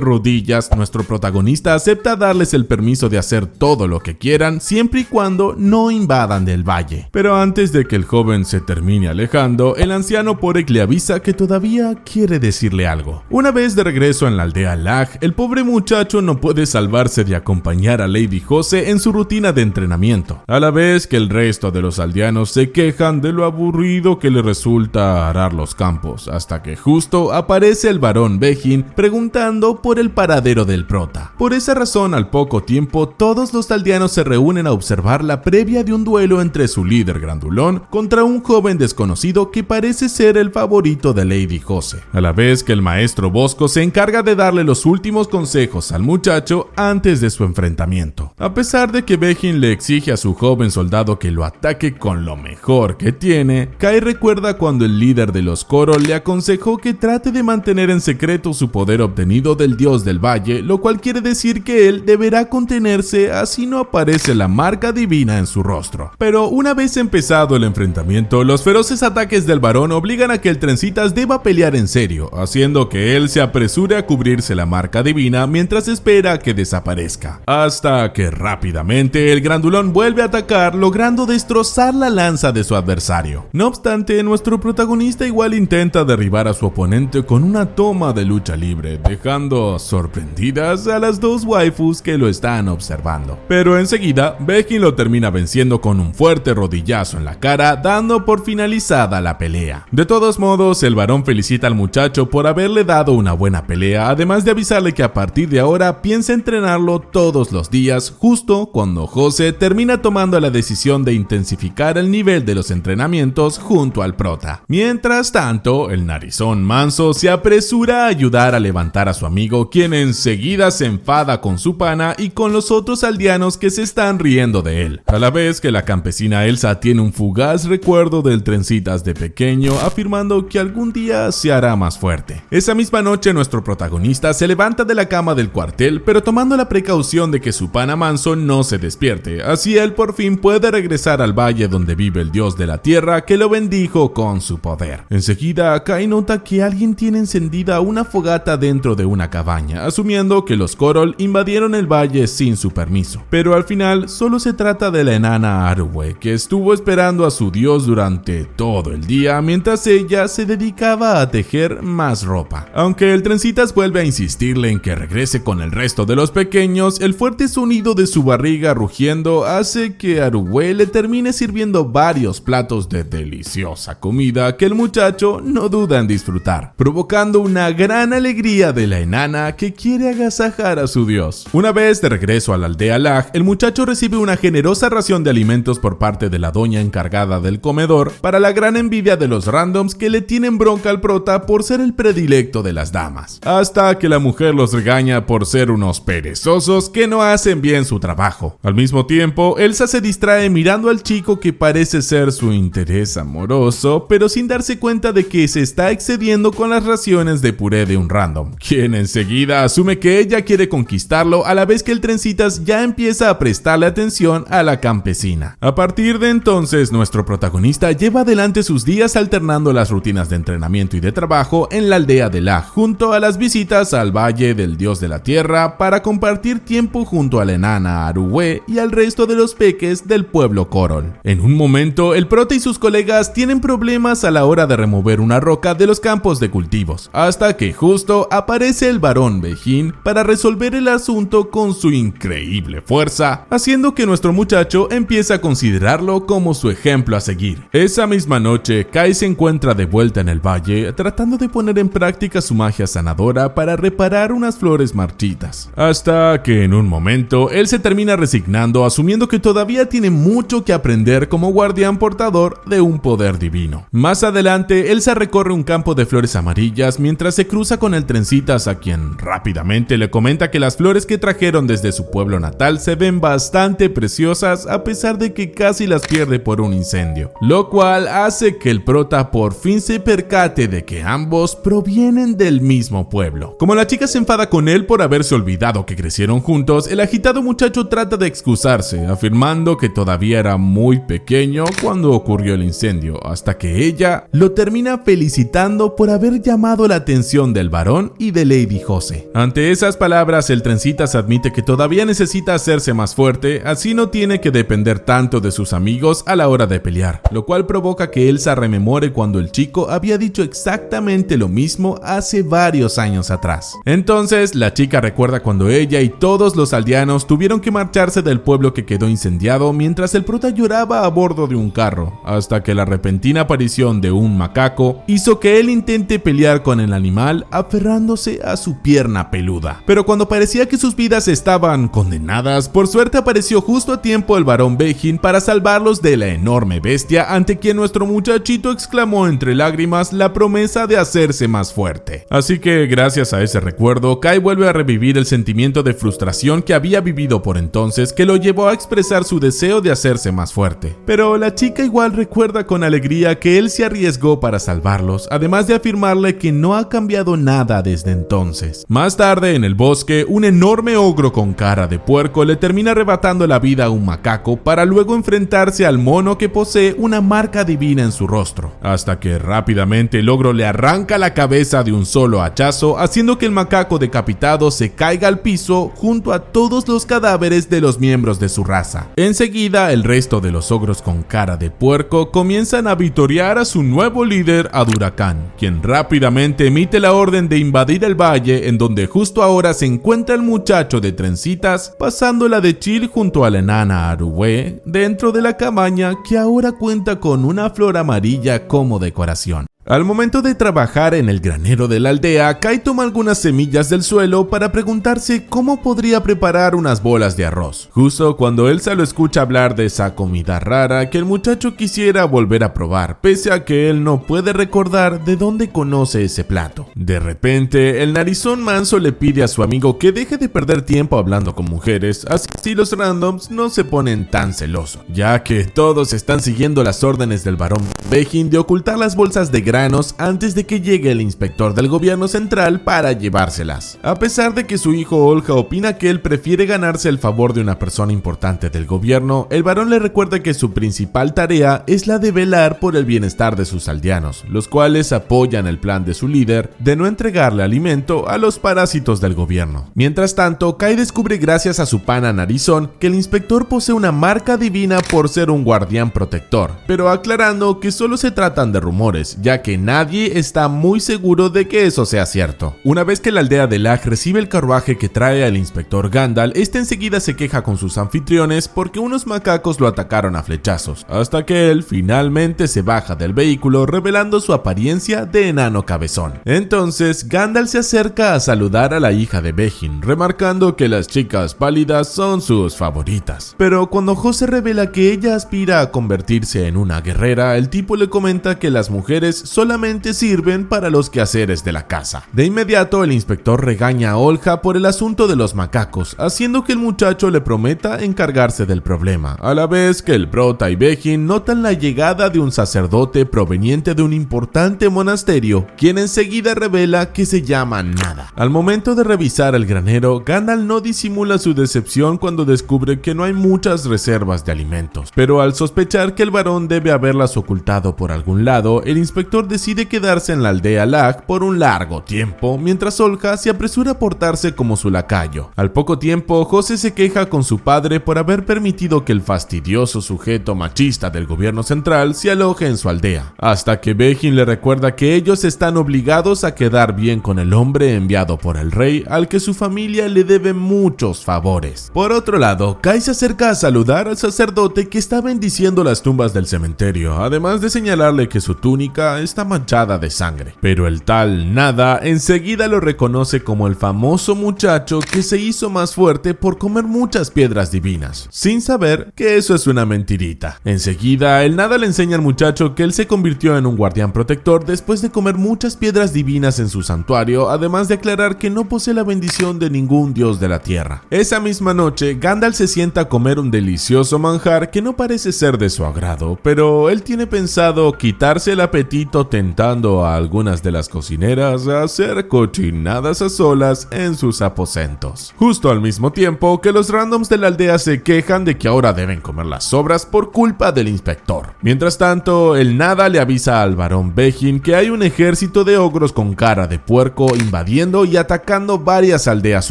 rodillas, nuestro protagonista acepta darles el permiso de hacer todo lo que quieran siempre y cuando no invadan del valle. Pero antes de que el joven se termine alejando, el anciano Porek le avisa que todavía quiere decirle algo. Una vez de regreso en la aldea Lag, el pobre muchacho no puede salvarse de acompañar a Lady Jose en su rutina de entrenamiento, a la vez que el resto de los aldeanos se quejan de lo aburrido que le resulta arar los campos, hasta que justo aparece el varón Vejin preguntando por el paradero del prota. Por esa razón, al poco tiempo, todos los aldeanos se reúnen a observar la previa de un duelo entre su líder grandulón contra un joven desconocido que parece ser el favorito de Lady Jose, a la vez que el maestro Bosco se encarga de darle los últimos consejos al muchacho antes de su enfrentamiento. A pesar de que Vejin le exige a su joven soldado que lo ataque con lo mejor que tiene, Kai recuerda cuando el líder de los Korol le aconsejó que trate de mantener en secreto su poder obtenido del dios del valle, lo cual quiere decir que él deberá contenerse así no aparece la marca divina en su rostro. Pero una vez empezado el enfrentamiento, los feroces ataques del varón obligan a que el Trencitas deba pelear en serio, haciendo que él se apresure a cubrirse la marca divina mientras espera a que desaparezca, hasta que rápidamente el grandulón vuelve a atacar, logrando destrozar la lanza de su adversario. No obstante, nuestro protagonista igual intenta derribar a su oponente con una toma de lucha libre, dejando sorprendidas a las dos waifus que lo están observando. Pero enseguida, Vejin lo termina venciendo con un fuerte rodillazo en la cara, dando por finalizada la pelea. De todos modos, el varón felicita al muchacho por haberle dado una buena pelea, además de avisarle que a partir de ahora piensa entrenarlo todos los días, justo cuando Jose termina tomando la decisión de intensificar el nivel de los entrenamientos junto al prota. Mientras tanto, el narizón manso se apresura a ayudar a levantar a su amigo, quien enseguida se enfada con su pana y con los otros aldeanos que se están riendo de él, a la vez que la campesina Elsa tiene un fugaz recuerdo del Trencitas de pequeño, afirmando que algún día se hará más fuerte. Esa misma noche, nuestro protagonista se levanta de la cama del cuartel, pero tomando la precaución de que su pana manso no se despierte, así él por fin puede regresar al valle donde vive el dios de la tierra que lo bendijo con su poder. Enseguida, Kai nota que alguien tiene encendida una fogata dentro de una cabaña, asumiendo que los Korol invadieron el valle sin su permiso. Pero al final, solo se trata de la enana Arwe, que estuvo esperando a su dios durante todo el día mientras ella se dedicaba a tejer más ropa. Aunque el Trencitas vuelve a insistirle en que regrese con el resto de los pequeños, el fuerte sonido de su barriga rugiendo hace que Arwe le termine sirviendo varios platos de deliciosa comida que el muchacho no duda en disfrutar, provocando una gran alegría de la enana que quiere agasajar a su dios. Una vez de regreso a la aldea Lag, el muchacho recibe una generosa ración de alimentos por parte de la doña encargada del comedor, para la gran envidia de los randoms que le tienen bronca al prota por ser el predilecto de las damas, hasta que la mujer los regaña por ser unos perezosos que no hacen bien su trabajo. Al mismo tiempo, Elsa se distrae mirando al chico que parece ser su interés amoroso, pero sin darse cuenta de que se está excediendo con las raciones de puré de un random, quien enseguida asume que ella quiere conquistarlo, a la vez que el Trencitas ya empieza a prestarle atención a la campesina. A partir de entonces, nuestro protagonista lleva adelante sus días alternando las rutinas de entrenamiento y de trabajo en la aldea de Lag, junto a las visitas al valle del dios de la tierra, para compartir tiempo junto a la enana Arwe y al resto de los peques del pueblo Korol. En un momento, el prota y sus colegas tienen problemas a la hora de remover una roca de los campos de cultivos, hasta que justo aparece el varón Vejin para resolver el asunto con su increíble fuerza, haciendo que nuestro muchacho empiece a considerarlo como su ejemplo a seguir. Esa misma noche, Kai se encuentra de vuelta en el valle, tratando de poner en práctica su magia sanadora para reparar unas flores marchitas, hasta que en un momento él se termina resignando, asumiendo que todavía tiene mucho que aprender como guardián portador de un poder divino. Más adelante, Elsa recorre un campo de flores amarillas mientras se cruza con el Trencitas, a quien rápidamente le comenta que las flores que trajeron desde su pueblo natal se ven bastante preciosas, a pesar de que casi las pierde por un incendio, lo cual hace que el prota por fin se percate de que ambos provienen del mismo pueblo. Como la chica se enfada con él por haberse olvidado que crecieron juntos, el agitado muchacho trata de excusarse, afirmando que todavía era muy pequeño cuando ocurrió el incendio, incendio, hasta que ella lo termina felicitando por haber llamado la atención del varón y de Lady Jose. Ante esas palabras, el trencitas admite que todavía necesita hacerse más fuerte, así no tiene que depender tanto de sus amigos a la hora de pelear, lo cual provoca que Elsa rememore cuando el chico había dicho exactamente lo mismo hace varios años atrás. Entonces, la chica recuerda cuando ella y todos los aldeanos tuvieron que marcharse del pueblo que quedó incendiado mientras el prota lloraba a bordo de un carro, hasta que la repentina aparición de un macaco hizo que él intente pelear con el animal aferrándose a su pierna peluda. Pero cuando parecía que sus vidas estaban condenadas, por suerte apareció justo a tiempo el varón Begin para salvarlos de la enorme bestia ante quien nuestro muchachito exclamó entre lágrimas la promesa de hacerse más fuerte. Así que gracias a ese recuerdo, Kai vuelve a revivir el sentimiento de frustración que había vivido por entonces, que lo llevó a expresar su deseo de hacerse más fuerte. Pero la chica igual recuerda con alegría que él se arriesgó para salvarlos, además de afirmarle que no ha cambiado nada desde entonces. Más tarde, en el bosque, un enorme ogro con cara de puerco le termina arrebatando la vida a un macaco para luego enfrentarse al mono que posee una marca divina en su rostro, hasta que rápidamente el ogro le arranca la cabeza de un solo hachazo, haciendo que el macaco decapitado se caiga al piso junto a todos los cadáveres de los miembros de su raza. Enseguida, el resto de los ogros con cara de puerco comienzan a vitorear a su nuevo líder, Adurakan, quien rápidamente emite la orden de invadir el valle en donde justo ahora se encuentra el muchacho de trencitas pasándola de chill junto a la enana Arue dentro de la cabaña que ahora cuenta con una flor amarilla como decoración. Al momento de trabajar en el granero de la aldea, Kai toma algunas semillas del suelo para preguntarse cómo podría preparar unas bolas de arroz. Justo cuando Elsa lo escucha hablar de esa comida rara que el muchacho quisiera volver a probar, pese a que él no puede recordar de dónde conoce ese plato. De repente, el narizón manso le pide a su amigo que deje de perder tiempo hablando con mujeres, así los randoms no se ponen tan celosos, ya que todos están siguiendo las órdenes del varón Begin de ocultar las bolsas de granos antes de que llegue el inspector del gobierno central para llevárselas. A pesar de que su hijo Olja opina que él prefiere ganarse el favor de una persona importante del gobierno, el varón le recuerda que su principal tarea es la de velar por el bienestar de sus aldeanos, los cuales apoyan el plan de su líder de no entregarle alimento a los parásitos del gobierno. Mientras tanto, Kai descubre gracias a su pana narizón que el inspector posee una marca divina por ser un guardián protector, pero aclarando que solo se tratan de rumores, ya que nadie está muy seguro de que eso sea cierto. Una vez que la aldea de Lag recibe el carruaje que trae al inspector Gandalf, este enseguida se queja con sus anfitriones porque unos macacos lo atacaron a flechazos, hasta que él finalmente se baja del vehículo revelando su apariencia de enano cabezón. Entonces Gandalf se acerca a saludar a la hija de Begin, remarcando que las chicas pálidas son sus favoritas. Pero cuando Jose revela que ella aspira a convertirse en una guerrera, el tipo le comenta que las mujeres solamente sirven para los quehaceres de la casa. De inmediato, el inspector regaña a Olja por el asunto de los macacos, haciendo que el muchacho le prometa encargarse del problema, a la vez que el prota y Begin notan la llegada de un sacerdote proveniente de un importante monasterio, quien enseguida revela que se llama Nada. Al momento de revisar el granero, Gandalf no disimula su decepción cuando descubre que no hay muchas reservas de alimentos, pero al sospechar que el varón debe haberlas ocultado por algún lado, el inspector decide quedarse en la aldea Lag por un largo tiempo, mientras Olja se apresura a portarse como su lacayo. Al poco tiempo, Jose se queja con su padre por haber permitido que el fastidioso sujeto machista del gobierno central se aloje en su aldea, hasta que Begin le recuerda que ellos están obligados a quedar bien con el hombre enviado por el rey, al que su familia le debe muchos favores. Por otro lado, Kai se acerca a saludar al sacerdote que está bendiciendo las tumbas del cementerio, además de señalarle que su túnica está manchada de sangre. Pero el tal Nada enseguida lo reconoce como el famoso muchacho que se hizo más fuerte por comer muchas piedras divinas, sin saber que eso es una mentirita. Enseguida, el Nada le enseña al muchacho que él se convirtió en un guardián protector después de comer muchas piedras divinas en su santuario, además de aclarar que no posee la bendición de ningún dios de la tierra. Esa misma noche, Gandalf se sienta a comer un delicioso manjar que no parece ser de su agrado, pero él tiene pensado quitarse el apetito momento tentando a algunas de las cocineras a hacer cochinadas a solas en sus aposentos. Justo al mismo tiempo que los randoms de la aldea se quejan de que ahora deben comer las sobras por culpa del inspector. Mientras tanto, el Nada le avisa al barón Begin que hay un ejército de ogros con cara de puerco invadiendo y atacando varias aldeas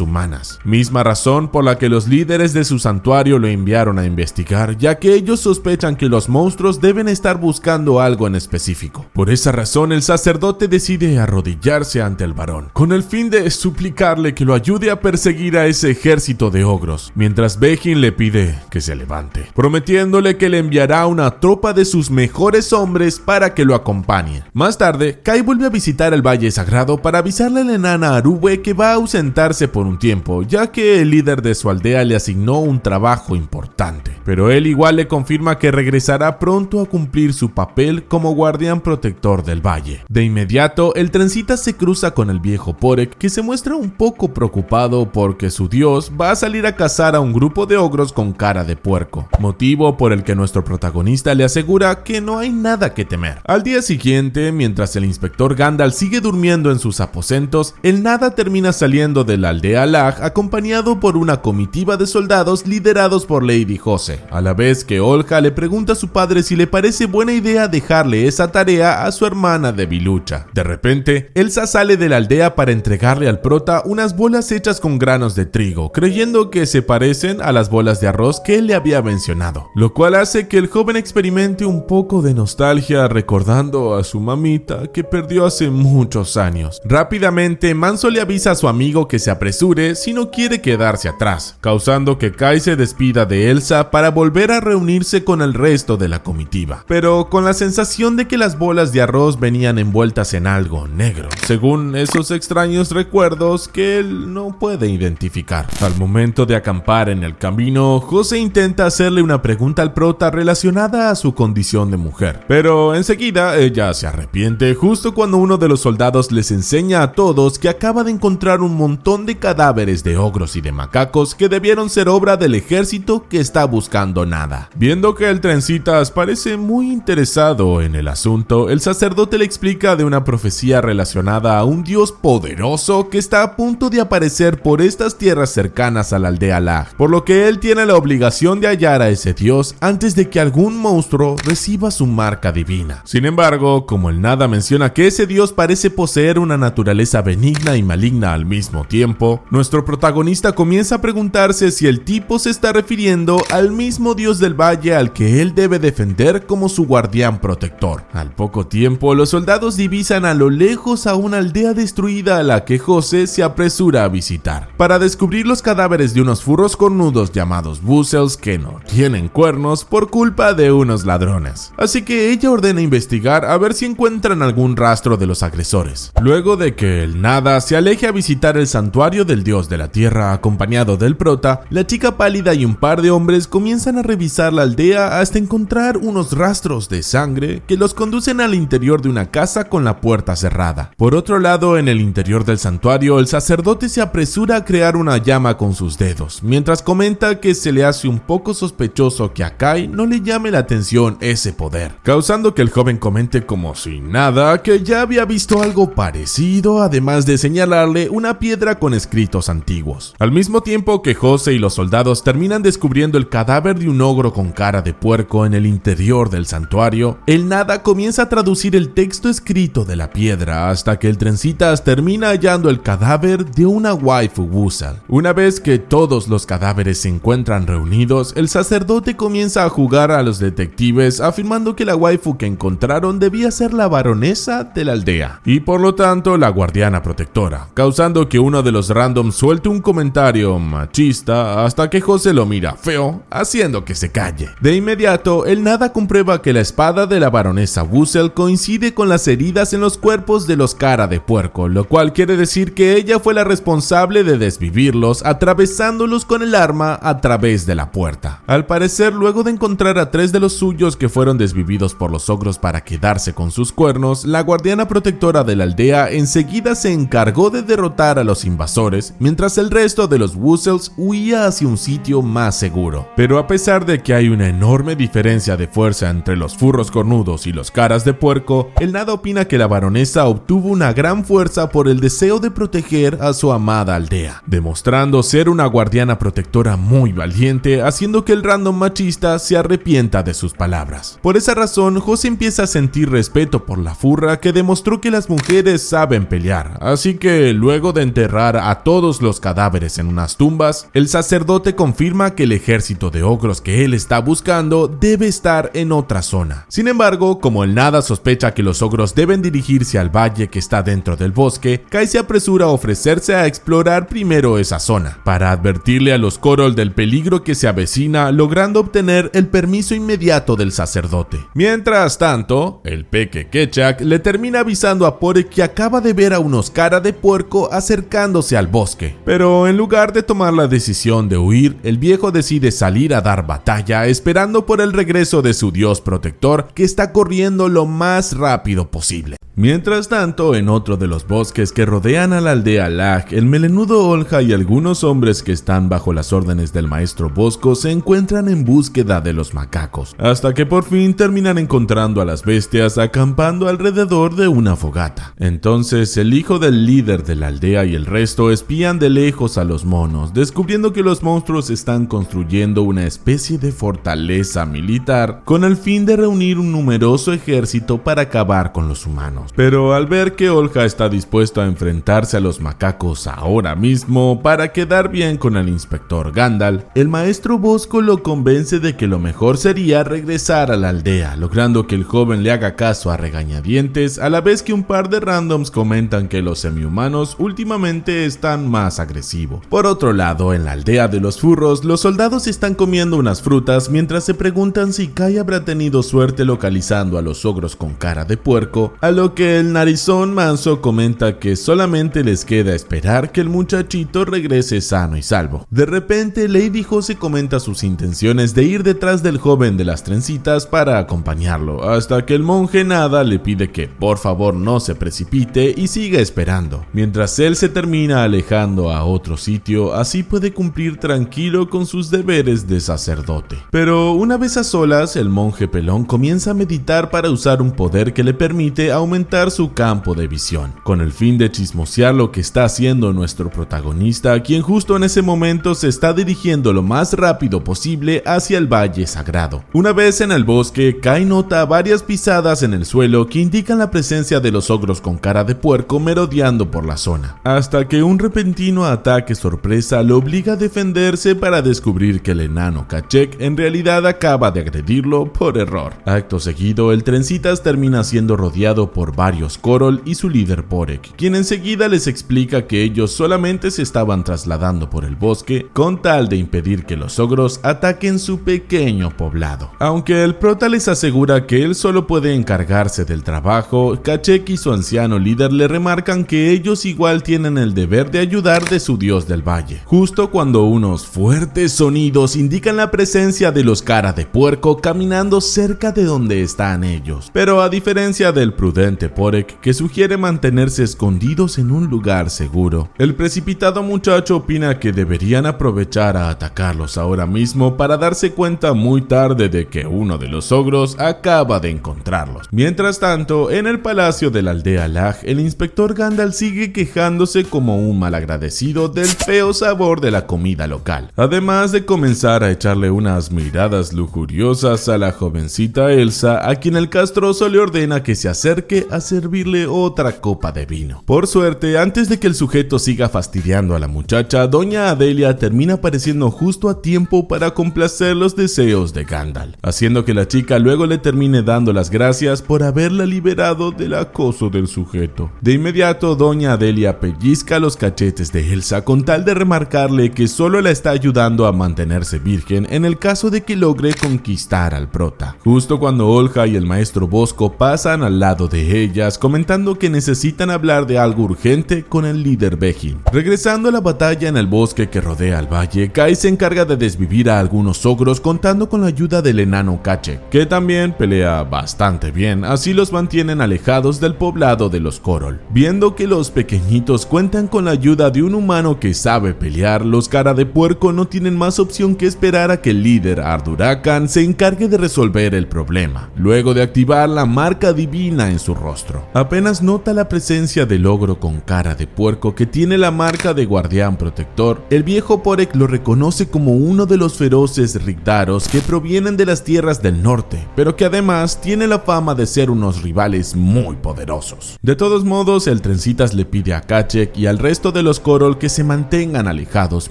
humanas. Misma razón por la que los líderes de su santuario lo enviaron a investigar, ya que ellos sospechan que los monstruos deben estar buscando algo en específico. Por esa razón, el sacerdote decide arrodillarse ante el varón, con el fin de suplicarle que lo ayude a perseguir a ese ejército de ogros, mientras Begin le pide que se levante, prometiéndole que le enviará una tropa de sus mejores hombres para que lo acompañe. Más tarde, Kai vuelve a visitar el Valle Sagrado para avisarle a la enana Arube que va a ausentarse por un tiempo, ya que el líder de su aldea le asignó un trabajo importante. Pero él igual le confirma que regresará pronto a cumplir su papel como guardián protector del valle. De inmediato, el trencita se cruza con el viejo Porek, que se muestra un poco preocupado porque su dios va a salir a cazar a un grupo de ogros con cara de puerco, motivo por el que nuestro protagonista le asegura que no hay nada que temer. Al día siguiente, mientras el inspector Gandalf sigue durmiendo en sus aposentos, el Nada termina saliendo de la aldea Lag acompañado por una comitiva de soldados liderados por Lady Jose, a la vez que Olja le pregunta a su padre si le parece buena idea dejarle esa tarea a su hermana debilucha. De repente, Elsa sale de la aldea para entregarle al prota unas bolas hechas con granos de trigo, creyendo que se parecen a las bolas de arroz que él le había mencionado, lo cual hace que el joven experimente un poco de nostalgia recordando a su mamita que perdió hace muchos años. Rápidamente, Manso le avisa a su amigo que se apresure si no quiere quedarse atrás, causando que Kai se despida de Elsa para volver a reunirse con el resto de la comitiva, pero con la sensación de que las bolas de arroz venían envueltas en algo negro, según esos extraños recuerdos que él no puede identificar. Al momento de acampar en el camino, Jose intenta hacerle una pregunta al prota relacionada a su condición de mujer, pero enseguida ella se arrepiente justo cuando uno de los soldados les enseña a todos que acaba de encontrar un montón de cadáveres de ogros y de macacos que debieron ser obra del ejército que está buscando Nada. Viendo que el trencitas parece muy interesado en el asunto, el sacerdote le explica de una profecía relacionada a un dios poderoso que está a punto de aparecer por estas tierras cercanas a la aldea Lag, por lo que él tiene la obligación de hallar a ese dios antes de que algún monstruo reciba su marca divina. Sin embargo, como el Nada menciona que ese dios parece poseer una naturaleza benigna y maligna al mismo tiempo, nuestro protagonista comienza a preguntarse si el tipo se está refiriendo al mismo dios del valle al que él debe defender como su guardián protector. Al poco tiempo, los soldados divisan a lo lejos a una aldea destruida a la que Jose se apresura a visitar, para descubrir los cadáveres de unos furros cornudos llamados Wuzzles que no tienen cuernos por culpa de unos ladrones. Así que ella ordena investigar a ver si encuentran algún rastro de los agresores. Luego de que el Nada se aleje a visitar el santuario del dios de la tierra acompañado del prota, la chica pálida y un par de hombres comienzan a revisar la aldea hasta encontrar unos rastros de sangre que los conducen al interior de una casa con la puerta cerrada. Por otro lado, en el interior del santuario, el sacerdote se apresura a crear una llama con sus dedos, mientras comenta que se le hace un poco sospechoso que a Kai no le llame la atención ese poder, causando que el joven comente como si nada que ya había visto algo parecido, además de señalarle una piedra con escritos antiguos. Al mismo tiempo que Jose y los soldados terminan descubriendo el cadáver de un ogro con cara de puerco en el interior del santuario, el Nada comienza a traducir el texto escrito de la piedra hasta que el trencitas termina hallando el cadáver de una waifu Wuzzle. Una vez que todos los cadáveres se encuentran reunidos, el sacerdote comienza a jugar a los detectives afirmando que la waifu que encontraron debía ser la baronesa de la aldea y por lo tanto la guardiana protectora, causando que uno de los randoms suelte un comentario machista hasta que Jose lo mira feo, haciendo que se calle. De inmediato, el Nada comprueba que la espada de la baronesa Wuzzle coincide con las heridas en los cuerpos de los cara de puerco, lo cual quiere decir que ella fue la responsable de desvivirlos atravesándolos con el arma a través de la puerta. Al parecer, luego de encontrar a 3 de los suyos que fueron desvividos por los ogros para quedarse con sus cuernos, la guardiana protectora de la aldea enseguida se encargó de derrotar a los invasores, mientras el resto de los Wuzzles huía hacia un sitio más seguro. Pero Pero a pesar de que hay una enorme diferencia de fuerza entre los furros cornudos y los caras de puerco, el Nada opina que la baronesa obtuvo una gran fuerza por el deseo de proteger a su amada aldea, demostrando ser una guardiana protectora muy valiente, haciendo que el random machista se arrepienta de sus palabras. Por esa razón, José empieza a sentir respeto por la furra que demostró que las mujeres saben pelear, así que luego de enterrar a todos los cadáveres en unas tumbas, el sacerdote confirma que el ejército de ogros que él está buscando debe estar en otra zona. Sin embargo, como el Nada sospecha que los ogros deben dirigirse al valle que está dentro del bosque, Kai se apresura a ofrecerse a explorar primero esa zona, para advertirle a los Korol del peligro que se avecina, logrando obtener el permiso inmediato del sacerdote. Mientras tanto, el Peque Kechak le termina avisando a Porek que acaba de ver a unos cara de puerco acercándose al bosque, pero en lugar de tomar la decisión de huir, el viejo decide salir a dar batalla, esperando por el regreso de su dios protector, que está corriendo lo más rápido posible. Mientras tanto, en otro de los bosques que rodean a la aldea Lag, el melenudo Olja y algunos hombres que están bajo las órdenes del maestro Bosco se encuentran en búsqueda de los macacos, hasta que por fin terminan encontrando a las bestias acampando alrededor de una fogata. Entonces, el hijo del líder de la aldea y el resto espían de lejos a los monos, descubriendo que los monstruos están construyendo una especie de fortaleza militar con el fin de reunir un numeroso ejército para acabar con los humanos. Pero al ver que Olja está dispuesto a enfrentarse a los macacos ahora mismo para quedar bien con el inspector Gandalf, el maestro Bosco lo convence de que lo mejor sería regresar a la aldea, logrando que el joven le haga caso a regañadientes, a la vez que un par de randoms comentan que los semihumanos últimamente están más agresivos. Por otro lado, en la aldea de los furros, los soldados están comiendo unas frutas mientras se preguntan si Kai habrá tenido suerte localizando a los ogros con cara de puerco, a lo que el narizón manso comenta que solamente les queda esperar que el muchachito regrese sano y salvo. De repente, Lady Jose comenta sus intenciones de ir detrás del joven de las trencitas para acompañarlo, hasta que el monje Nada le pide que por favor no se precipite y siga esperando, mientras él se termina alejando a otro sitio, así puede cumplir tranquilo con sus deberes de sacerdote. Pero una vez a solas, el monje pelón comienza a meditar para usar un poder que le permite aumentar su campo de visión, con el fin de chismosear lo que está haciendo nuestro protagonista, quien justo en ese momento se está dirigiendo lo más rápido posible hacia el Valle Sagrado. Una vez en el bosque, Kai nota varias pisadas en el suelo que indican la presencia de los ogros con cara de puerco merodeando por la zona, hasta que un repentino ataque sorpresa lo obliga a defenderse para descubrir que el enano Kachek en realidad acaba de agredirlo por error. Acto seguido, el trencitas termina siendo rodeado por varios Korol y su líder Porek, quien enseguida les explica que ellos solamente se estaban trasladando por el bosque con tal de impedir que los ogros ataquen su pequeño poblado. Aunque el prota les asegura que él solo puede encargarse del trabajo, Kachek y su anciano líder le remarcan que ellos igual tienen el deber de ayudar de su dios del valle, justo cuando unos fuertes sonidos indican la presencia de los cara de puerco caminando cerca de donde están ellos. Pero a diferencia del prudente Porek, que sugiere mantenerse escondidos en un lugar seguro, el precipitado muchacho opina que deberían aprovechar a atacarlos ahora mismo para darse cuenta muy tarde de que uno de los ogros acaba de encontrarlos. Mientras tanto, en el palacio de la aldea Lag, el inspector Gandalf sigue quejándose como un malagradecido del feo sabor de la comida local, además de comenzar a echarle unas miradas lujuriosas a la jovencita Elsa, a quien el castroso le ordena que se acerque a servirle otra copa de vino. Por suerte, antes de que el sujeto siga fastidiando a la muchacha, doña Adelia termina apareciendo justo a tiempo para complacer los deseos de Gandalf, haciendo que la chica luego le termine dando las gracias por haberla liberado del acoso del sujeto. De inmediato, doña Adelia pellizca los cachetes de Elsa con tal de remarcarle que solo la está ayudando a mantenerse virgen en el caso de que logre conquistar al prota. Justo cuando Olja y el maestro Bosco pasan al lado de de ellas, comentando que necesitan hablar de algo urgente con el líder Vejin. Regresando a la batalla en el bosque que rodea el valle, Kai se encarga de desvivir a algunos ogros contando con la ayuda del enano Kachek, que también pelea bastante bien, así los mantienen alejados del poblado de los Korol. Viendo que los pequeñitos cuentan con la ayuda de un humano que sabe pelear, los cara de puerco no tienen más opción que esperar a que el líder Ardurakan se encargue de resolver el problema, luego de activar la marca divina en su rostro. Apenas nota la presencia del ogro con cara de puerco que tiene la marca de guardián protector, el viejo Porek lo reconoce como uno de los feroces Rigdaros que provienen de las tierras del norte, pero que además tiene la fama de ser unos rivales muy poderosos. De todos modos, el Trencitas le pide a Kachek y al resto de los Korol que se mantengan alejados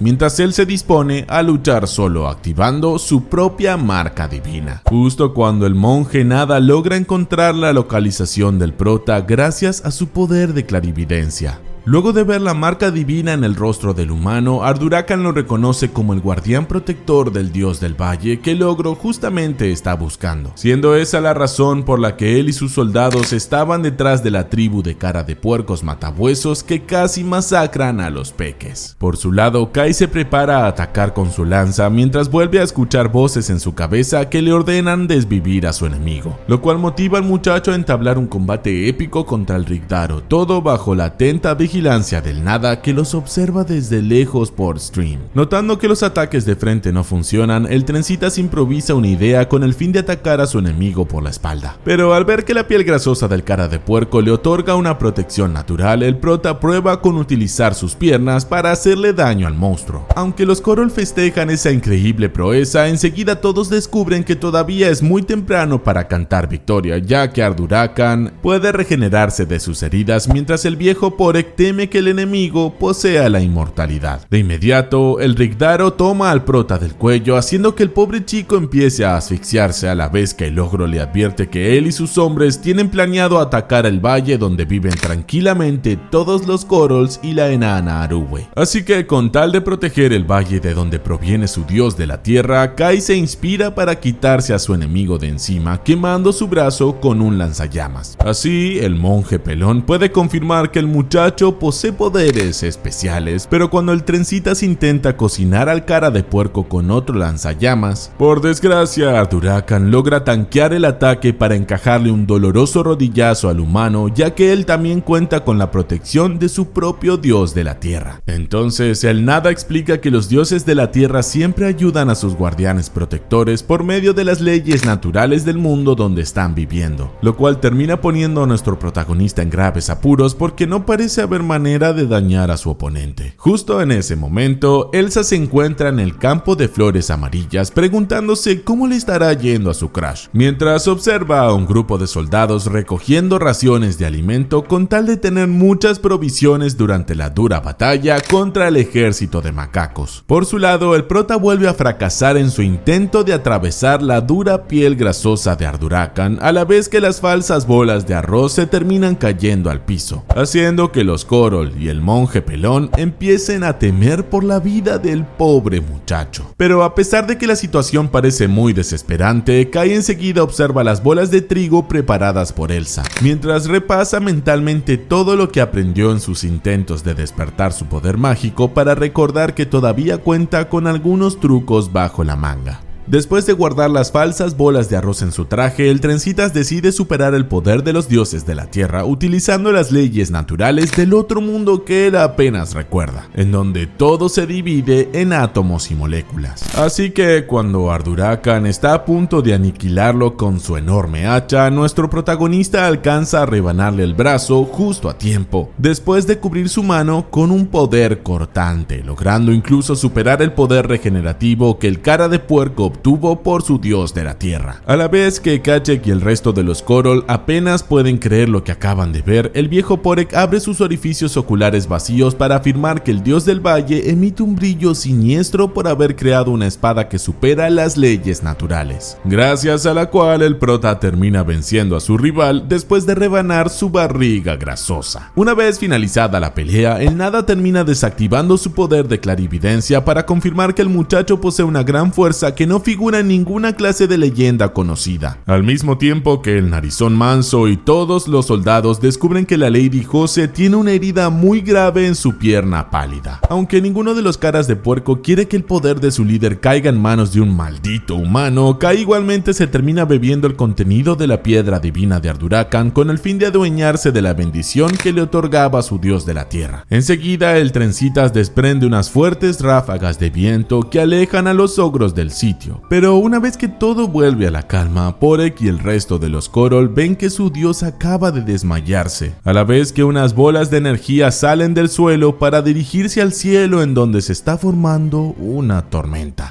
mientras él se dispone a luchar solo, activando su propia marca divina. Justo cuando el monje Nada logra encontrar la localización del prota gracias a su poder de clarividencia. Luego de ver la marca divina en el rostro del humano, Ardurakan lo reconoce como el guardián protector del dios del valle que el ogro justamente está buscando, siendo esa la razón por la que él y sus soldados estaban detrás de la tribu de cara de puercos matahuesos que casi masacran a los peques. Por su lado, Kai se prepara a atacar con su lanza mientras vuelve a escuchar voces en su cabeza que le ordenan desvivir a su enemigo, lo cual motiva al muchacho a entablar un combate épico contra el Rigdaro, todo bajo la atenta vigilancia del Nada que los observa desde lejos por stream. Notando que los ataques de frente no funcionan, el Trencitas improvisa una idea con el fin de atacar a su enemigo por la espalda. Pero al ver que la piel grasosa del cara de puerco le otorga una protección natural, el prota prueba con utilizar sus piernas para hacerle daño al monstruo. Aunque los Korol festejan esa increíble proeza, enseguida todos descubren que todavía es muy temprano para cantar victoria, ya que Ardurakan puede regenerarse de sus heridas mientras el viejo Porek teme que el enemigo posea la inmortalidad. De inmediato, el Rigdaro toma al prota del cuello, haciendo que el pobre chico empiece a asfixiarse, a la vez que el ogro le advierte que él y sus hombres tienen planeado atacar el valle donde viven tranquilamente todos los Korols y la enana Aruwe. Así que con tal de proteger el valle de donde proviene su dios de la tierra, Kai se inspira para quitarse a su enemigo de encima, quemando su brazo con un lanzallamas. Así, el monje pelón puede confirmar que el muchacho posee poderes especiales, pero cuando el Trencitas intenta cocinar al cara de puerco con otro lanzallamas, por desgracia Ardurakan logra tanquear el ataque para encajarle un doloroso rodillazo al humano, ya que él también cuenta con la protección de su propio dios de la tierra. Entonces el Nada explica que los dioses de la tierra siempre ayudan a sus guardianes protectores por medio de las leyes naturales del mundo donde están viviendo, lo cual termina poniendo a nuestro protagonista en graves apuros porque no parece haber manera de dañar a su oponente. Justo en ese momento, Elsa se encuentra en el campo de flores amarillas preguntándose cómo le estará yendo a su crush, mientras observa a un grupo de soldados recogiendo raciones de alimento con tal de tener muchas provisiones durante la dura batalla contra el ejército de macacos. Por su lado, el prota vuelve a fracasar en su intento de atravesar la dura piel grasosa de Ardurakan, a la vez que las falsas bolas de arroz se terminan cayendo al piso, haciendo que los Korol y el monje pelón empiecen a temer por la vida del pobre muchacho. Pero a pesar de que la situación parece muy desesperante, Kai enseguida observa las bolas de trigo preparadas por Elsa, mientras repasa mentalmente todo lo que aprendió en sus intentos de despertar su poder mágico para recordar que todavía cuenta con algunos trucos bajo la manga. Después de guardar las falsas bolas de arroz en su traje, el Trencitas decide superar el poder de los dioses de la tierra utilizando las leyes naturales del otro mundo que él apenas recuerda, en donde todo se divide en átomos y moléculas. Así que cuando Ardurakan está a punto de aniquilarlo con su enorme hacha, nuestro protagonista alcanza a rebanarle el brazo justo a tiempo, después de cubrir su mano con un poder cortante, logrando incluso superar el poder regenerativo que el cara de puerco obtuvo por su dios de la tierra. A la vez que Kachek y el resto de los Korol apenas pueden creer lo que acaban de ver, el viejo Porek abre sus orificios oculares vacíos para afirmar que el dios del valle emite un brillo siniestro por haber creado una espada que supera las leyes naturales, gracias a la cual el prota termina venciendo a su rival después de rebanar su barriga grasosa. Una vez finalizada la pelea, el Nada termina desactivando su poder de clarividencia para confirmar que el muchacho posee una gran fuerza que no figura en ninguna clase de leyenda conocida. Al mismo tiempo que el Narizón Manso y todos los soldados descubren que la Lady Jose tiene una herida muy grave en su pierna pálida. Aunque ninguno de los caras de puerco quiere que el poder de su líder caiga en manos de un maldito humano, Kai igualmente se termina bebiendo el contenido de la piedra divina de Arduracan con el fin de adueñarse de la bendición que le otorgaba su dios de la tierra. Enseguida el Trencitas desprende unas fuertes ráfagas de viento que alejan a los ogros del sitio, pero una vez que todo vuelve a la calma, Porek y el resto de los Korol ven que su dios acaba de desmayarse, a la vez que unas bolas de energía salen del suelo para dirigirse al cielo en donde se está formando una tormenta.